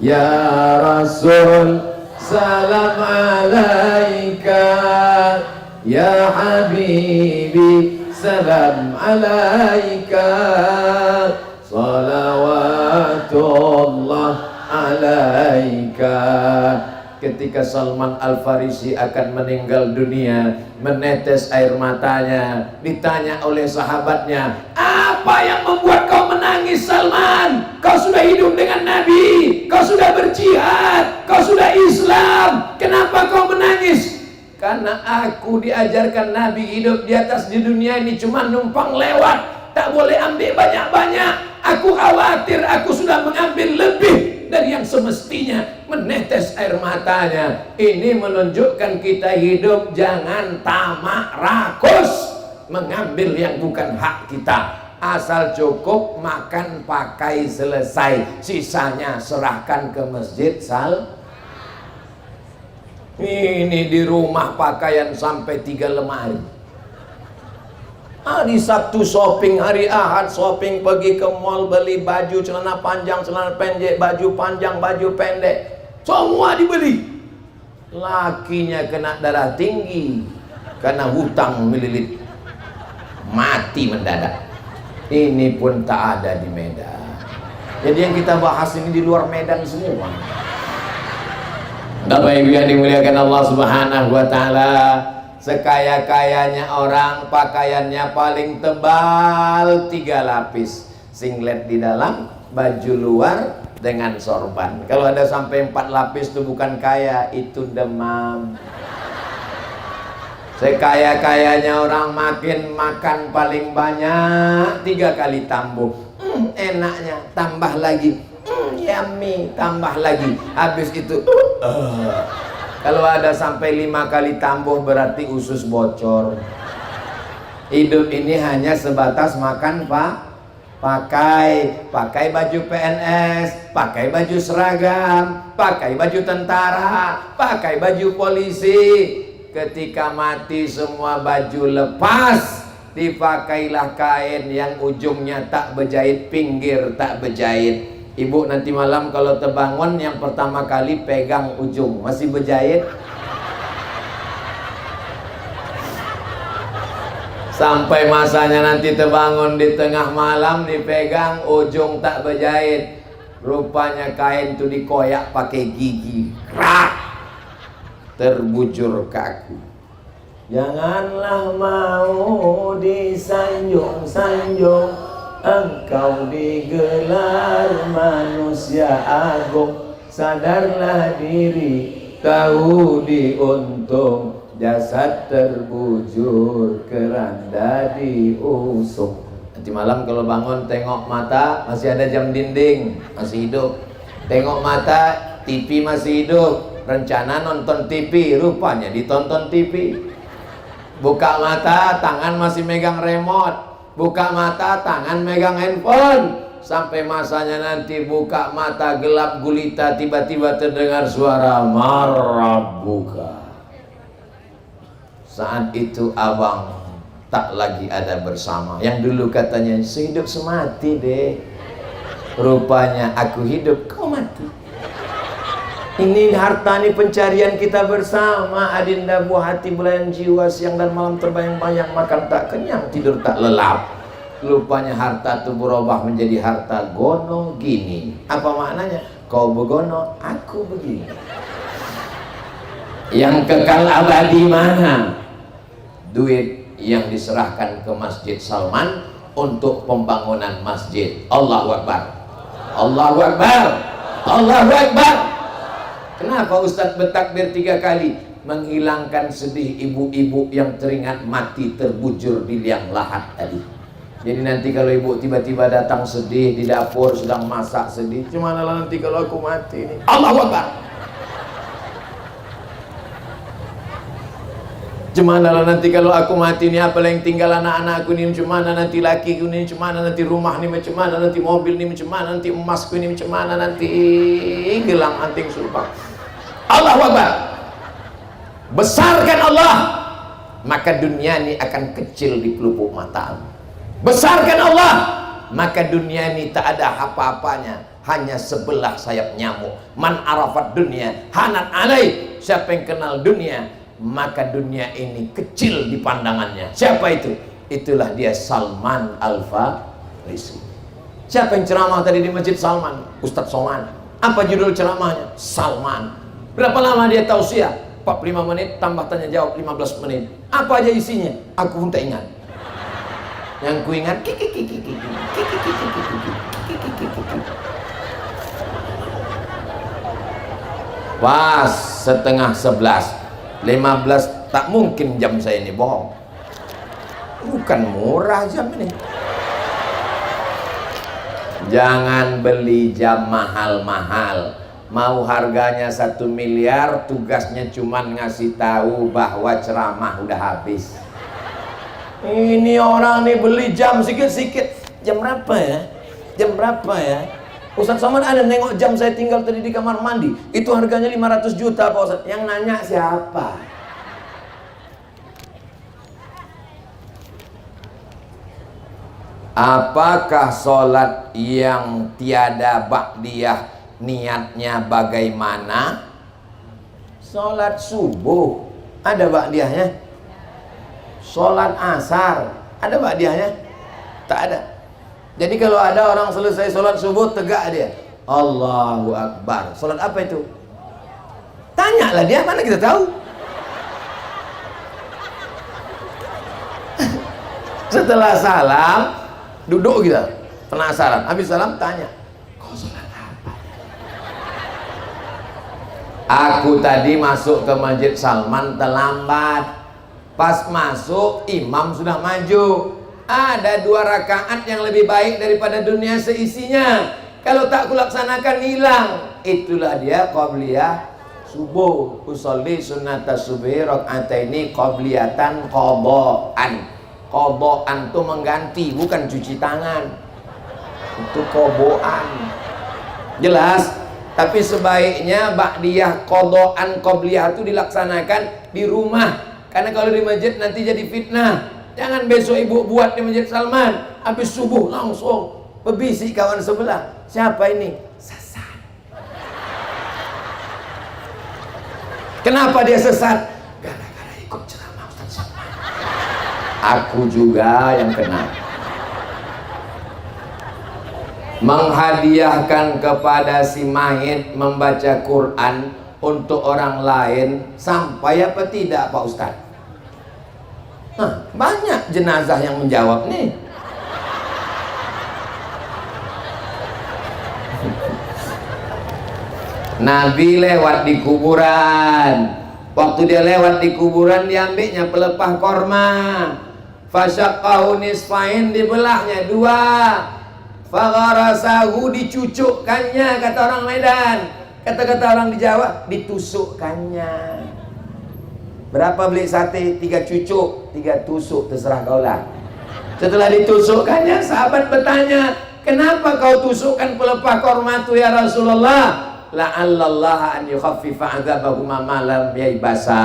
ya Rasul salam alaika, ya Habibi salam alaika, salawatullah alaika. Ketika Salman Al-Farisi akan meninggal dunia, menetes air matanya, ditanya oleh sahabatnya, apa yang membuat kau menangis Salman? Kau sudah hidup dengan Nabi, kau sudah berjihad, kau sudah Islam, kenapa kau menangis? Karena aku diajarkan Nabi hidup di atas di dunia ini cuma numpang lewat, tak boleh ambil banyak-banyak. Aku khawatir aku sudah mengambil lebih dari yang semestinya. Menetes air matanya. Ini menunjukkan kita hidup jangan tamak rakus mengambil yang bukan hak kita. Asal cukup makan pakai selesai, sisanya serahkan ke masjid Ini di rumah pakaian sampai 3 lemari. Hari Sabtu shopping, hari Ahad shopping, pergi ke mall beli baju, celana panjang, celana pendek, baju panjang, baju pendek, semua dibeli. Lakinya kena darah tinggi karena hutang melilit, mati mendadak. Ini pun tak ada di Medan. Jadi yang kita bahas ini di luar Medan semua. Bapak Ibu yang dimuliakan Allah Subhanahu wa taala, sekaya-kayanya orang pakaiannya paling tebal 3 lapis, singlet di dalam, baju luar dengan sorban. Kalau ada sampai 4 lapis itu bukan kaya, itu demam. Sekaya-kayanya orang makin makan paling banyak 3 kali tambah. Enaknya tambah lagi, yummy, tambah lagi. Habis itu kalau ada sampai 5 kali tambah berarti usus bocor. Hidup ini hanya sebatas makan pakai baju PNS, pakai baju seragam, pakai baju tentara, pakai baju polisi. Ketika mati semua baju lepas, dipakailah kain yang ujungnya tak berjahit, pinggir tak berjahit. Ibu nanti malam kalau terbangun yang pertama kali pegang ujung, masih berjahit. Sampai masanya nanti terbangun di tengah malam dipegang ujung tak berjahit. Rupanya kain itu dikoyak pakai gigi. Krak! Terbujur kaku. Janganlah mau disanjung-sanjung, engkau digelar manusia agung. Sadarlah diri, tahu diuntung, jasad terbujur, keranda diusung. Nanti malam kalau bangun tengok mata masih ada jam dinding, masih hidup. Tengok mata TV masih hidup. Rencana nonton TV, rupanya ditonton TV. Buka mata, tangan masih megang remote. Buka mata, tangan megang handphone. Sampai masanya nanti buka mata gelap gulita, tiba-tiba terdengar suara marabbuka. Saat itu abang tak lagi ada bersama. Yang dulu katanya sehidup semati deh. Rupanya aku hidup, kau mati. Ini harta ini pencarian kita bersama. Adinda buah hati belayan jiwa, siang dan malam terbayang-bayang, makan tak kenyang, tidur tak lelap. Lupanya harta itu berubah menjadi harta gono gini. Apa maknanya? Kau begono, aku begini. Yang kekal abadi mana? Duit yang diserahkan ke Masjid Salman untuk pembangunan masjid. Allahu Akbar, Allahu Akbar, Allahu Akbar. Kenapa Ustadz bertakbir 3 kali? Menghilangkan sedih ibu-ibu yang teringat mati terbujur di liang lahat tadi. Jadi nanti kalau ibu tiba-tiba datang sedih di dapur sedang masak sedih, gimana lah nanti kalau aku mati ini? Allahu Akbar. Gimana lah nanti kalau aku mati ini, apa yang tinggal anak-anakku ini, macam mana nanti lakiku ini, macam mana nanti rumah ini, macam mana nanti mobil ini, macam mana nanti emasku ini, macam mana nanti gelang anting sumpah. Allahu Akbar. Besarkan Allah, maka dunia ini akan kecil di pelupuk matamu. Besarkan Allah, maka dunia ini tak ada apa-apanya, hanya sebelah sayap nyamuk. Man arafat dunia hanat alai. Siapa yang kenal dunia, maka dunia ini kecil di pandangannya. Siapa itu? Itulah dia Salman Al-Farisi. Siapa yang ceramah tadi di Masjid Salman? Ustadz Somad. Apa judul ceramahnya? Salman. Berapa lama dia tausiah? 45 menit tambah tanya jawab 15 menit. Apa aja isinya? Aku pun tak ingat. Yang ku ingat pas setengah 11, 15 tak mungkin jam saya ini bohong. Bukan murah jam ini. Jangan beli jam mahal-mahal. Mau harganya 1 miliar, tugasnya cuman ngasih tahu bahwa ceramah udah habis. Ini orang nih beli jam sikit-sikit. Jam berapa ya? Jam berapa ya? Ustadz Somad ada nengok jam saya tinggal tadi di kamar mandi. Itu harganya 500 juta Pak Ustadz. Yang nanya siapa? Apakah sholat yang tiada ba'diyah niatnya bagaimana? Sholat subuh ada ba'diyahnya? Sholat asar ada ba'diyahnya? Tak ada. Jadi kalau ada orang selesai sholat subuh tegak dia, Allahu Akbar. Sholat apa itu? Tanyalah dia, mana kita tahu. Setelah salam duduk kita penasaran, habis salam tanya, kau sholat apa? Aku tadi masuk ke Masjid Salman terlambat. Pas masuk imam sudah maju. Ada 2 rakaat yang lebih baik daripada dunia seisinya. Kalau tak kulaksanakan hilang. Itulah dia qabliyah subuh. Usolli sunnata subuhi rakaataini qabliyatan qadaan. Qadaan itu mengganti, bukan cuci tangan. Itu qadaan. Jelas? Tapi sebaiknya ba'diyah qadaan qabliyah itu dilaksanakan di rumah. Karena kalau di masjid nanti jadi fitnah. Jangan besok ibu buat di Masjid Salman, habis subuh langsung berbisik kawan sebelah. Siapa ini? Sesat. Kenapa dia sesat? Gara-gara ikut ceramah Ustaz Salman. Aku juga yang kena. Menghadiahkan kepada si mayit membaca Quran untuk orang lain sampai apa tidak Pak Ustaz? Banyak jenazah yang menjawab nih. Nabi lewat di kuburan. Waktu dia lewat di kuburan, diambilnya pelepah korma. Fasyaqahu nisfain, dibelahnya 2. Fagharasahu, dicucukkannya, kata orang Medan. Kata-kata orang di Jawa, ditusukkannya. Berapa beli sate? 3 cucuk, 3 tusuk, terserah kau lah. Setelah ditusukkannya, sahabat bertanya, kenapa kau tusukkan pelepah korma itu ya Rasulullah? La'allallah an yukhaffifa 'adzabahuma ma lam yaibasa.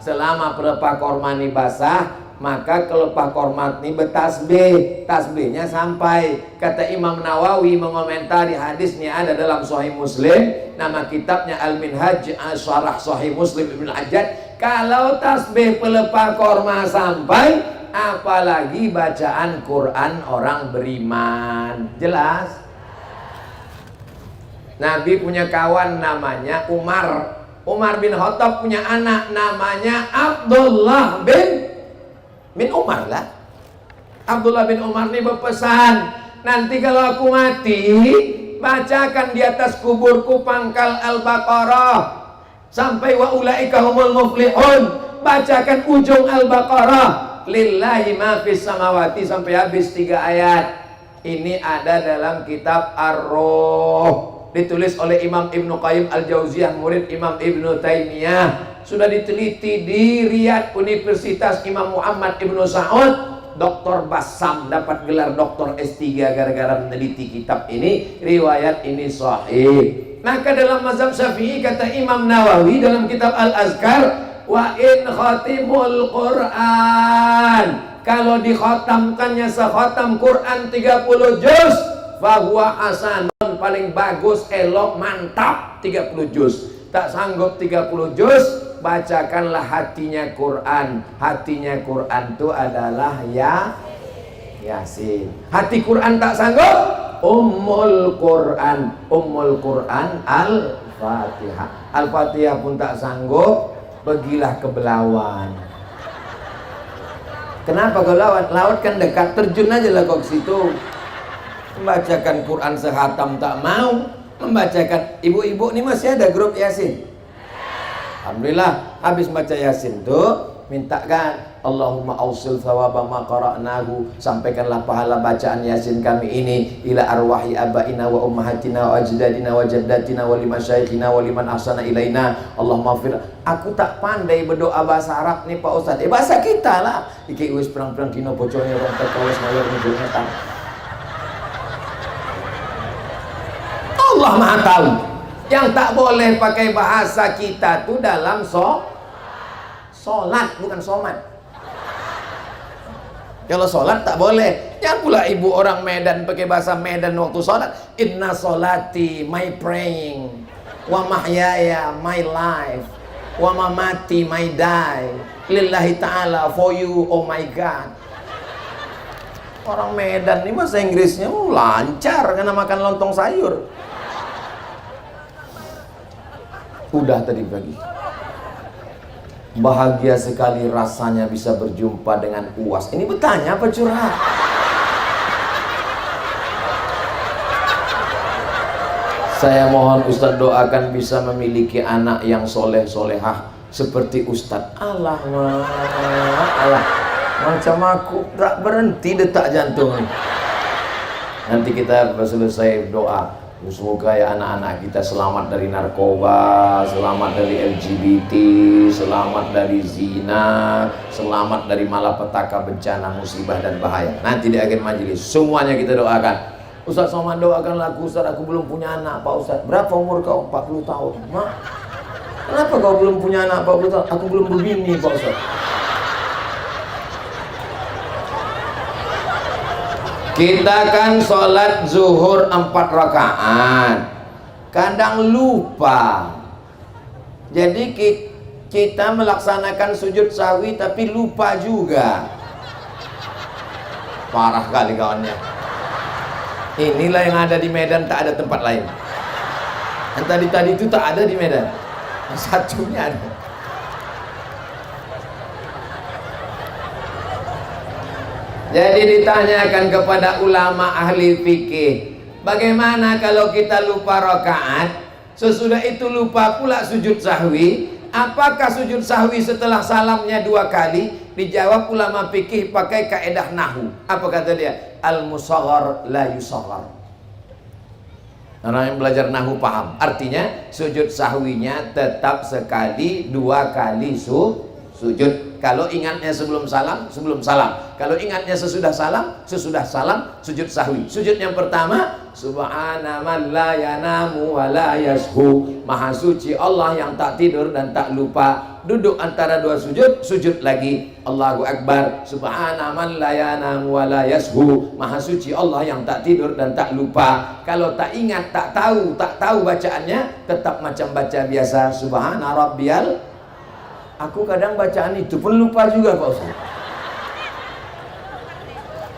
Selama pelepah korma ini basah, maka kelepah kormat ini bertasbih, tasbihnya sampai. Kata Imam Nawawi mengomentari hadisnya ada dalam Sahih Muslim, nama kitabnya Al-Minhaj Syarah Sahih Muslim Ibnu Hajjaj. Kalau tasbih pelepah korma sampai, apalagi bacaan Quran orang beriman. Jelas? Nabi punya kawan namanya Umar. Umar bin Khattab punya anak namanya Abdullah bin Umar lah. Abdullah bin Umar ini berpesan, nanti kalau aku mati, bacakan di atas kuburku pangkal Al-Baqarah sampai wa ulaika humul muflihun. Bacakan ujung Al-Baqarah, lillahi ma fis samawati sampai habis 3 ayat. Ini ada dalam kitab Ar-Ruh, ditulis oleh Imam Ibnu Qayyim Al-Jauziyah, murid Imam Ibnu Taimiyah. Sudah diteliti di Riyadh Universitas Imam Muhammad Ibnu Saud. Dr. Bassam dapat gelar doktor S3 gara-gara meneliti kitab ini. Riwayat ini sahih. Maka dalam mazhab Syafi'i kata Imam Nawawi dalam kitab Al-Azkar, wa in khatimul Quran, kalau dikhatamkannya sekhatam Quran 30 juz, fahuwa hasan, paling bagus, elok, mantap 30 juz. Tak sanggup 30 juz, bacakanlah hatinya Quran. Hatinya Quran itu adalah Yasin. Hati Quran tak sanggup, Ummul Quran. Ummul Quran Al-Fatihah. Al-Fatihah pun tak sanggup, pergilah ke Belawan. Kenapa kau lawan? Laut kan dekat, terjun aja lah kau ke situ. Membacakan Quran sehatam tak mau. Membacakan, ibu-ibu ini masih ada grup Yasin? Alhamdulillah, habis baca Yasin tuh mintakan Allahumma ausil thawaba ma qara'nahu, sampaikanlah pahala bacaan Yasin kami ini ila arwahi abaina wa ummahatina wa ajdadina wa jaddatina wa limasyayikhina wa liman ahsana ilaina Allahumma fir. Aku tak pandai berdoa bahasa Arab nih Pak Ustaz. Bahasa kita lah. Iki wis perang-perang kino bocornya orang terkawis mayor ngejurnetan. Allah Maha tahu. Yang tak boleh pakai bahasa kita tuh dalam sholat, bukan somat. Kalau sholat tak boleh. Jangan pula ibu orang Medan pakai bahasa Medan waktu sholat. Inna sholati, my praying, wa mahyaya, my life, wa mamati, my die, lillahi ta'ala, for you, oh my God. Orang Medan ini bahasa Inggrisnya lancar karena makan lontong sayur. Udah tadi pagi. Bahagia sekali rasanya bisa berjumpa dengan UAS. Ini bertanya apa curhat? Saya mohon Ustadz doakan bisa memiliki anak yang soleh solehah seperti Ustadz. Allah, Allah, macam aku tak berhenti detak jantung. Nanti kita selesai doa. Semoga ya anak-anak kita selamat dari narkoba, selamat dari LGBT, selamat dari zina, selamat dari malapetaka, bencana, musibah dan bahaya. Nanti di akhir majelis semuanya kita doakan. Ustaz Somad doakanlah aku, Ustaz, aku belum punya anak Pak Ustaz. Berapa umur kau? 40 tahun. Mak, kenapa kau belum punya anak 40 tahun? Aku belum berbini Pak Ustaz. Kita kan sholat zuhur 4 rakaat, kadang lupa. Jadi kita melaksanakan sujud sahwi tapi lupa juga. Parah kali kawannya. Inilah yang ada di Medan, tak ada tempat lain. Yang tadi itu tak ada di Medan, satunya ada. Jadi ditanyakan kepada ulama ahli fikih, bagaimana kalau kita lupa rakaat, sesudah itu lupa pula sujud sahwi, apakah sujud sahwi setelah salamnya 2 kali? Dijawab ulama fikih pakai kaedah nahu. Apa kata dia? Al-musaghar la yusaghar. Orang yang belajar nahu paham. Artinya sujud sahwinya tetap sekali, 2 kali sujud. Kalau ingatnya sebelum salam, sebelum salam. Kalau ingatnya sesudah salam, sujud sahwi. Sujud yang pertama, subhana man la yanamu wa la yashu. Maha suci Allah yang tak tidur dan tak lupa. duduk antara dua sujud, sujud lagi, Allahu Akbar, subhana man la yanam wa la yashu, maha suci Allah yang tak tidur dan tak lupa. Kalau tak ingat, tak tahu bacaannya, tetap macam baca biasa, subhana rabbiyal. Aku kadang bacaan itu pun lupa juga Pak Ustaz.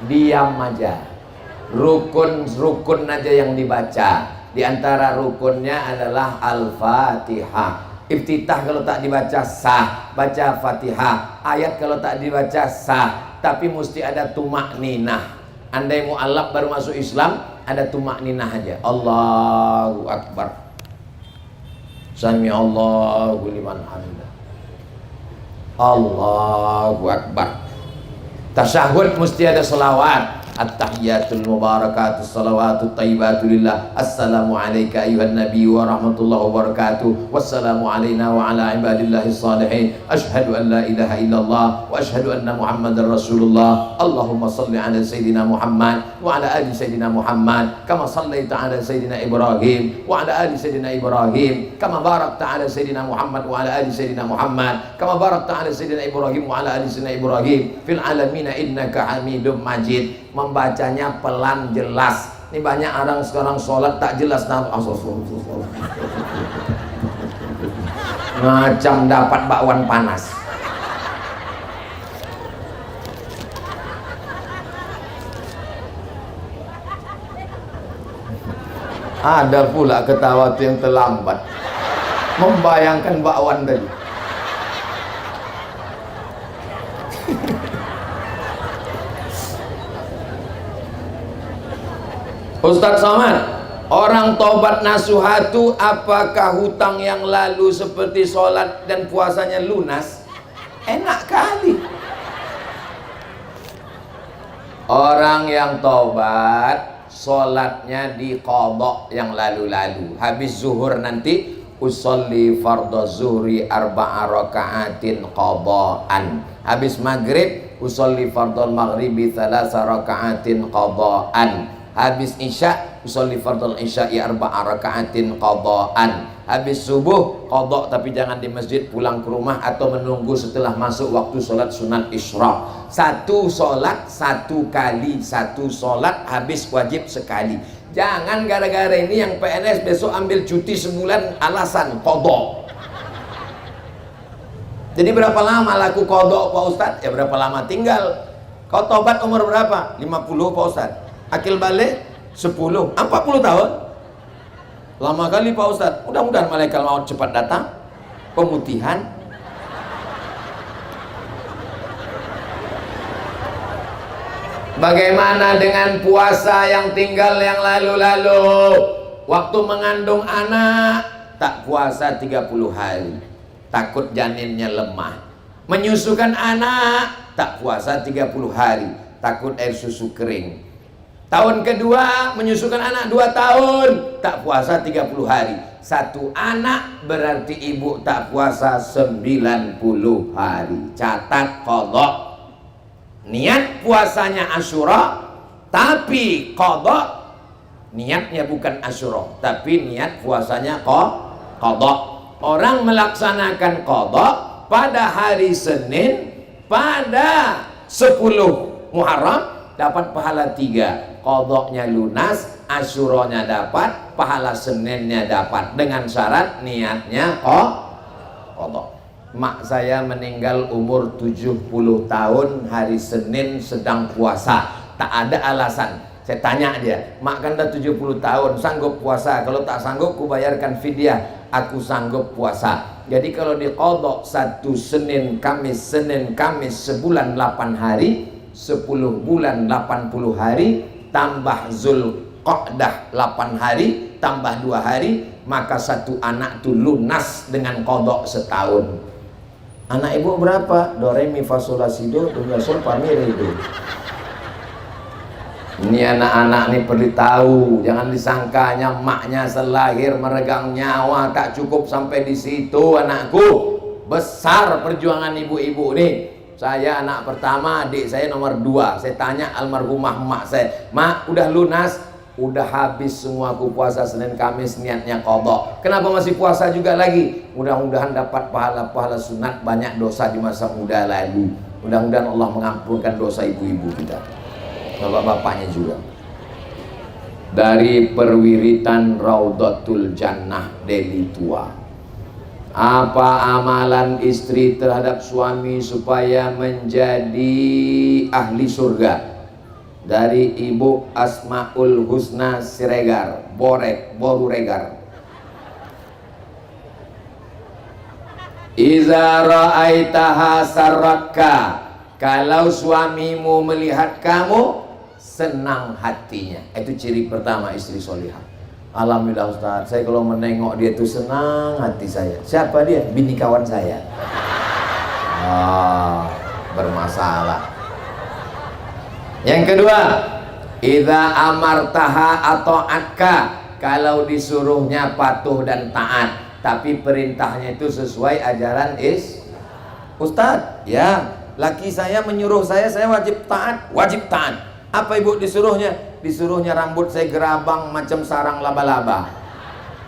Diam aja, rukun aja yang dibaca. Di antara rukunnya adalah Al-Fatihah. Iftitah kalau tak dibaca sah, baca Fatihah. Ayat kalau tak dibaca sah, tapi mesti ada tumak ninah. Andai mu'alaf baru masuk Islam, ada tumak ninah aja. Allahu Akbar, Sami Allahu liman hamidah, Allahu Akbar. Tasyahud mesti ada selawat. At-tahiyyatul mubarakatus salawatut thayyibatu lillah. Assalamu alayka ayuhan nabi wa rahmatullahi wa barakatuh. Wassalamu alayna wa ala ibadillahis salihin. Ashhadu an la ilaha illallah wa ashhadu anna Muhammadar Rasulullah. Allahumma salli ala sayyidina Muhammad wa ala ali sayyidina Muhammad kama sallaita ala sayyidina Ibrahim wa ala ali sayyidina Ibrahim kama barakta ala sayyidina Muhammad wa ala ali sayyidina Muhammad kama barakta ala sayyidina Ibrahim wa ala ali sayyidina Ibrahim fil alamin innaka Hamidum Majid. Membacanya pelan jelas. Ini banyak orang sekarang sholat tak jelas macam dapat bakwan panas. Ada pula ketawa yang terlambat membayangkan bakwan tadi. Ustaz Somad, orang tobat nasuhatu, apakah hutang yang lalu seperti sholat dan puasanya lunas? Enak kali. Orang yang tobat, sholatnya diqadha yang lalu-lalu. Habis zuhur nanti, usolli fardhu zuhri arba'a raka'atin qadha'an. Habis maghrib, usolli fardhu maghribi thalatha raka'atin qadha'an. Habis isya, usolli fardhu isya'i arba'a raka'atin qadha'an. Habis subuh, qadha tapi jangan di masjid, pulang ke rumah atau menunggu setelah masuk waktu sholat sunat isyraq. Satu sholat satu kali, satu sholat habis wajib sekali. Jangan gara-gara ini yang PNS besok ambil cuti sebulan alasan qadha. Jadi berapa lama laku qadha Pak Ustadz? Ya berapa lama tinggal. Kau tobat umur berapa? 50 Pak Ustadz. Akil balik 10, 40 tahun. Lama kali Pak Ustadz. Mudah-mudahan malaikat maut cepat datang. Pemutihan. Bagaimana dengan puasa yang tinggal yang lalu-lalu? Waktu mengandung anak tak puasa 30 hari, takut janinnya lemah. Menyusukan anak tak puasa 30 hari, takut air susu kering. Tahun kedua menyusukan anak 2 tahun, tak puasa 30 hari. Satu anak berarti ibu tak puasa 90 hari. Catat qadha. Niat puasanya Asyura, tapi qadha niatnya bukan Asyura, tapi niat puasanya qadha. Orang melaksanakan qadha pada hari Senin pada 10 Muharram dapat pahala 3. Qadhanya lunas, Asyuranya dapat, pahala Seninnya dapat, dengan syarat niatnya qadha. Mak saya meninggal umur 70 tahun hari Senin sedang puasa, tak ada alasan. Saya tanya dia, mak kan dah 70 tahun, sanggup puasa? Kalau tak sanggup, ku bayarkan fidyah. Aku sanggup puasa. Jadi kalau diqadha satu Senin Kamis sebulan 8 hari, 10 bulan 80 hari, tambah Zulqa'dah 8 hari, tambah 2 hari, maka satu anak itu lunas dengan qadha setahun. Anak ibu berapa? Do re mi fa sol la si do sol fa mi re do. Ini anak-anak nih perlu tahu, jangan disangkanya maknya selahir meregang nyawa tak cukup sampai di situ anakku. Besar perjuangan ibu-ibu nih. Saya anak pertama, adik saya nomor 2. Saya tanya almarhumah emak saya, mak udah lunas? Udah habis semua aku puasa Senin Kamis niatnya qadha. Kenapa masih puasa juga lagi? Mudah-mudahan dapat pahala-pahala sunat, banyak dosa di masa muda lalu. Mudah-mudahan Allah mengampunkan dosa ibu-ibu kita, bapak-bapaknya juga. Dari Perwiritan Raudhatul Jannah, Deli Tua. Apa amalan istri terhadap suami supaya menjadi ahli surga? Dari Ibu Asmaul Husna Siregar, Boru Regar. Iza ra'aitaha sarratka, kalau suamimu melihat kamu senang hatinya. Itu ciri pertama istri solihah. Alhamdulillah Ustaz, saya kalau menengok dia itu senang hati saya. Siapa dia? Bini kawan saya. Bermasalah. Yang kedua, idza amartaha atau atka, kalau disuruhnya patuh dan taat, tapi perintahnya itu sesuai ajaran Ustadz, ya, laki saya menyuruh saya wajib taat, wajib taat. Apa ibu disuruhnya? Disuruhnya rambut saya gerabang macam sarang laba-laba,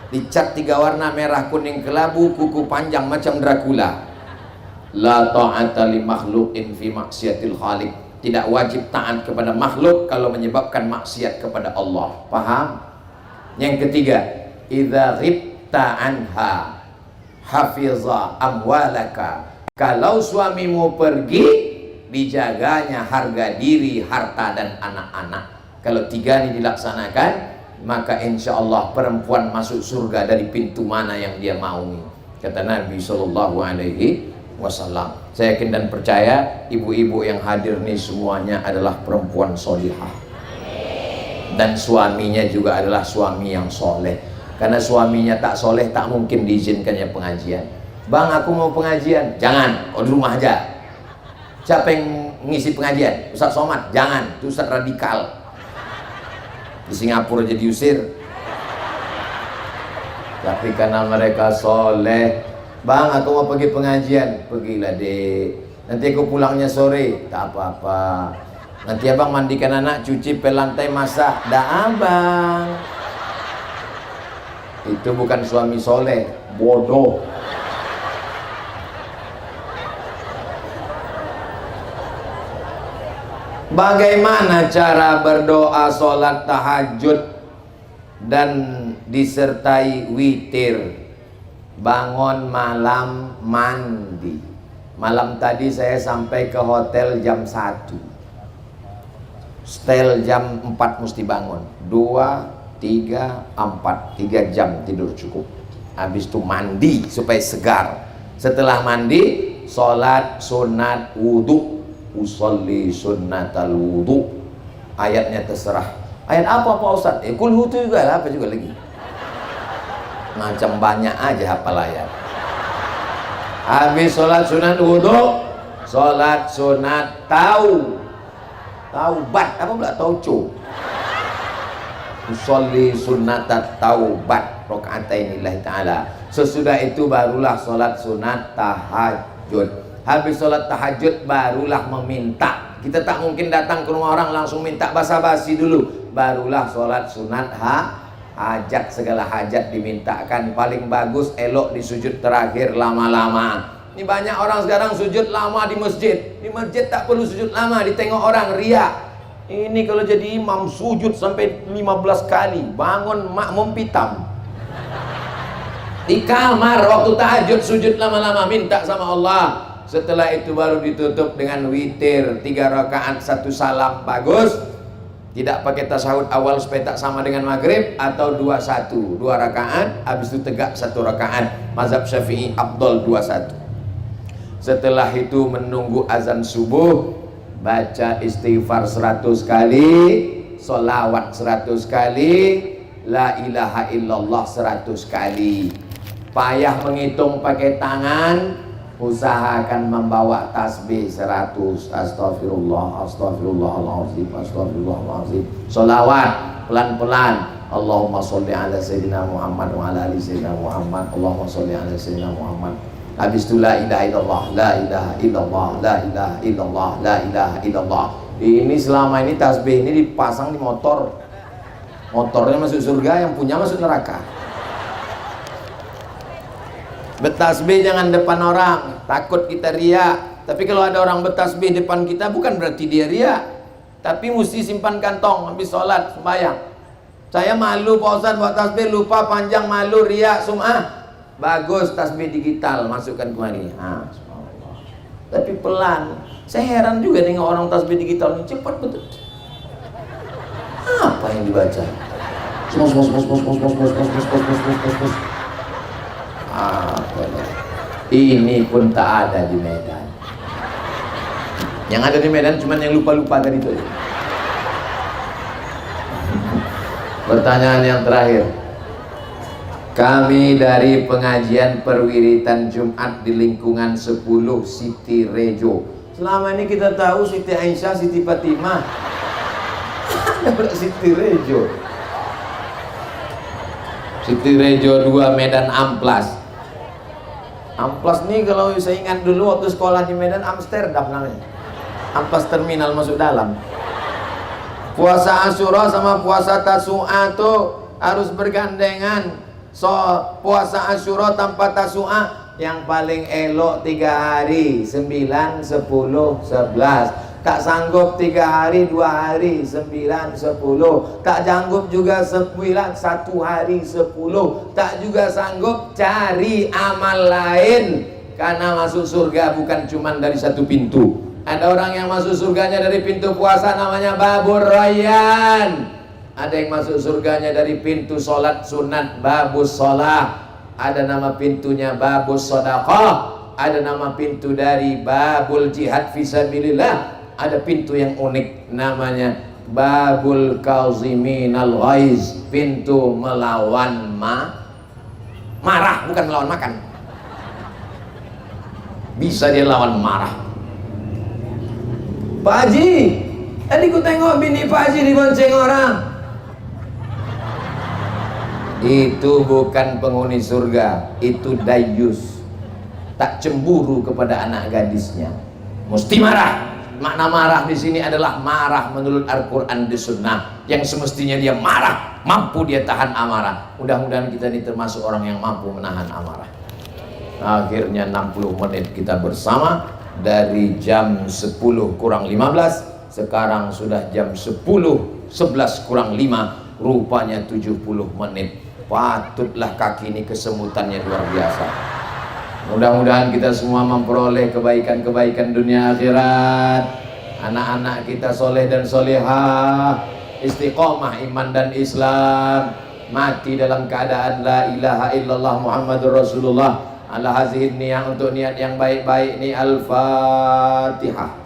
dicat 3 warna merah kuning kelabu, kuku panjang macam Dracula. La ta'ata li makhluqin fi maksiatil khaliq. Tidak wajib taat kepada makhluk kalau menyebabkan maksiat kepada Allah. Paham? Yang ketiga, idza ghibta anha hafiza amwalaka, kalau suamimu pergi dijaganya harga diri, harta dan anak-anak. Kalau 3 ini dilaksanakan, maka insya Allah perempuan masuk surga dari pintu mana yang dia maui, kata Nabi Sallallahu Alaihi Wasallam. Saya yakin dan percaya ibu-ibu yang hadir nih semuanya adalah perempuan solihah, dan suaminya juga adalah suami yang soleh. Karena suaminya tak soleh tak mungkin diizinkannya pengajian. Bang, aku mau pengajian. Jangan, di rumah aja. Siapa yang ngisi pengajian? Ustaz Somad. Jangan, itu Ustaz radikal. Di Singapura aja diusir. Tapi karena mereka soleh, Bang, aku mau pergi pengajian. Pergilah dek, nanti aku pulangnya sore. Tak apa-apa, nanti abang mandikan anak, cuci pel lantai, masak. Dah abang. Itu bukan suami soleh, bodoh. Bagaimana cara berdoa sholat tahajud dan disertai witir? Bangun malam mandi. Malam tadi saya sampai ke hotel jam 1. Setel jam 4 mesti bangun. 2, 3, 4. 3 jam tidur cukup. Habis itu mandi supaya segar. Setelah mandi, sholat sunat wudhu. Usolli sunnatal wudhu. Ayatnya terserah. Ayat apa Pak Ustaz? Kul hutu juga lah, apa juga lagi. Macam banyak aja hafal ayat. Habis sholat sunat wudhu, sholat sunat taubat. Apa pula tauco? Usolli sunnatat taubat rakaatain lillahi ta'ala. Sesudah itu barulah sholat sunat tahajud. Habis sholat tahajud barulah meminta. Kita tak mungkin datang ke rumah orang langsung minta basa-basi dulu. Barulah sholat sunat hajat, segala hajat dimintakan. Paling bagus elok di sujud terakhir lama-lama. Ini banyak orang sekarang sujud lama di masjid. Di masjid tak perlu sujud lama, ditengok orang riak. Ini kalau jadi imam sujud sampai 15 kali, bangun makmum pitam. Di kamar waktu tahajud sujud lama-lama, minta sama Allah. Setelah itu baru ditutup dengan witir 3 rakaat 1 salam, bagus. Tidak pakai tasawuf awal supaya tak sama dengan maghrib, atau 2-1, 2 rakaat, habis itu tegak 1 rakaat. Mazhab Syafi'i afdal 2-1. Setelah itu menunggu azan subuh, baca istighfar 100 kali, solawat 100 kali, la ilaha illallah 100 kali. Payah menghitung pakai tangan, usahakan membawa tasbih 100. Astagfirullah, astagfirullahaladzim, astagfirullahaladzim. Sholawat pelan-pelan. Allahumma sholli ala sayyidina Muhammad wa ala ali sayyidina Muhammad. Allahumma sholli ala sayyidina Muhammad. Habis itu la ilaha illallah, la ilaha illallah, la ilaha illallah, la ilaha illallah. Ini selama ini tasbih ini dipasang di motor. Motornya masuk surga, yang punya masuk neraka. Bertasbih jangan depan orang, takut kita riak. Tapi kalau ada orang bertasbih depan kita, bukan berarti dia riak, tapi mesti simpan kantong habis sholat sembahyang. Saya malu Pak Ustaz buat tasbih, lupa panjang, malu, riak, sum'ah. Bagus tasbih digital, masukkan kemari. Tapi pelan. Saya heran juga dengan orang tasbih digital ini, cepat betul. Apa yang dibaca? Ini pun tak ada di Medan. Yang ada di Medan cuma yang lupa-lupa tadi itu. Pertanyaan yang terakhir. Kami dari pengajian perwiritan Jumat di lingkungan 10 Siti Rejo. Selama ini kita tahu Siti Aisyah, Siti Fatimah. Ada Siti Rejo. Siti Rejo 2 Medan Amplas. Amplas nih kalau saya ingat dulu waktu sekolah di Medan, Amsterdam namanya. Amplas terminal masuk dalam. Puasa Asyura sama puasa Tasu'a tuh harus bergandengan. So puasa Asyura tanpa Tasu'a yang paling elok 3 hari, 9, 10, 11. Tak sanggup 3 hari, 2 hari, 9, 10. Tak sanggup juga 9, 1 hari, 10. Tak juga sanggup, cari amal lain. Karena masuk surga bukan cuma dari satu pintu. Ada orang yang masuk surganya dari pintu puasa, namanya Babur Rayyan. Ada yang masuk surganya dari pintu sholat sunat, Babus Sholah. Ada nama pintunya Babus Sodaqah. Ada nama pintu dari Babul Jihad Fisabilillah. Ada pintu yang unik, namanya Babul Kauziminal Ghaiz, pintu melawan marah, bukan melawan makan. Bisa dia lawan marah. Pak Haji, tadi ku tengok bini Pak Haji dibonceng orang. Itu bukan penghuni surga, itu dayus. Tak cemburu kepada anak gadisnya, mesti marah. Makna marah di sini adalah marah menurut Al-Quran di Sunnah. Yang semestinya dia marah, mampu dia tahan amarah. Mudah-mudahan kita ini termasuk orang yang mampu menahan amarah. Akhirnya 60 menit kita bersama. Dari jam 10 kurang 15, sekarang sudah jam 10, 11 kurang 5. Rupanya 70 menit. Patutlah kaki ini kesemutannya luar biasa. Mudah-mudahan kita semua memperoleh kebaikan-kebaikan dunia akhirat. Anak-anak kita soleh dan solehah, istiqomah iman dan Islam, mati dalam keadaan la ilaha illallah Muhammadur Rasulullah. Ala hazihin niyah, untuk niat yang baik-baik ni. Al-Fatihah.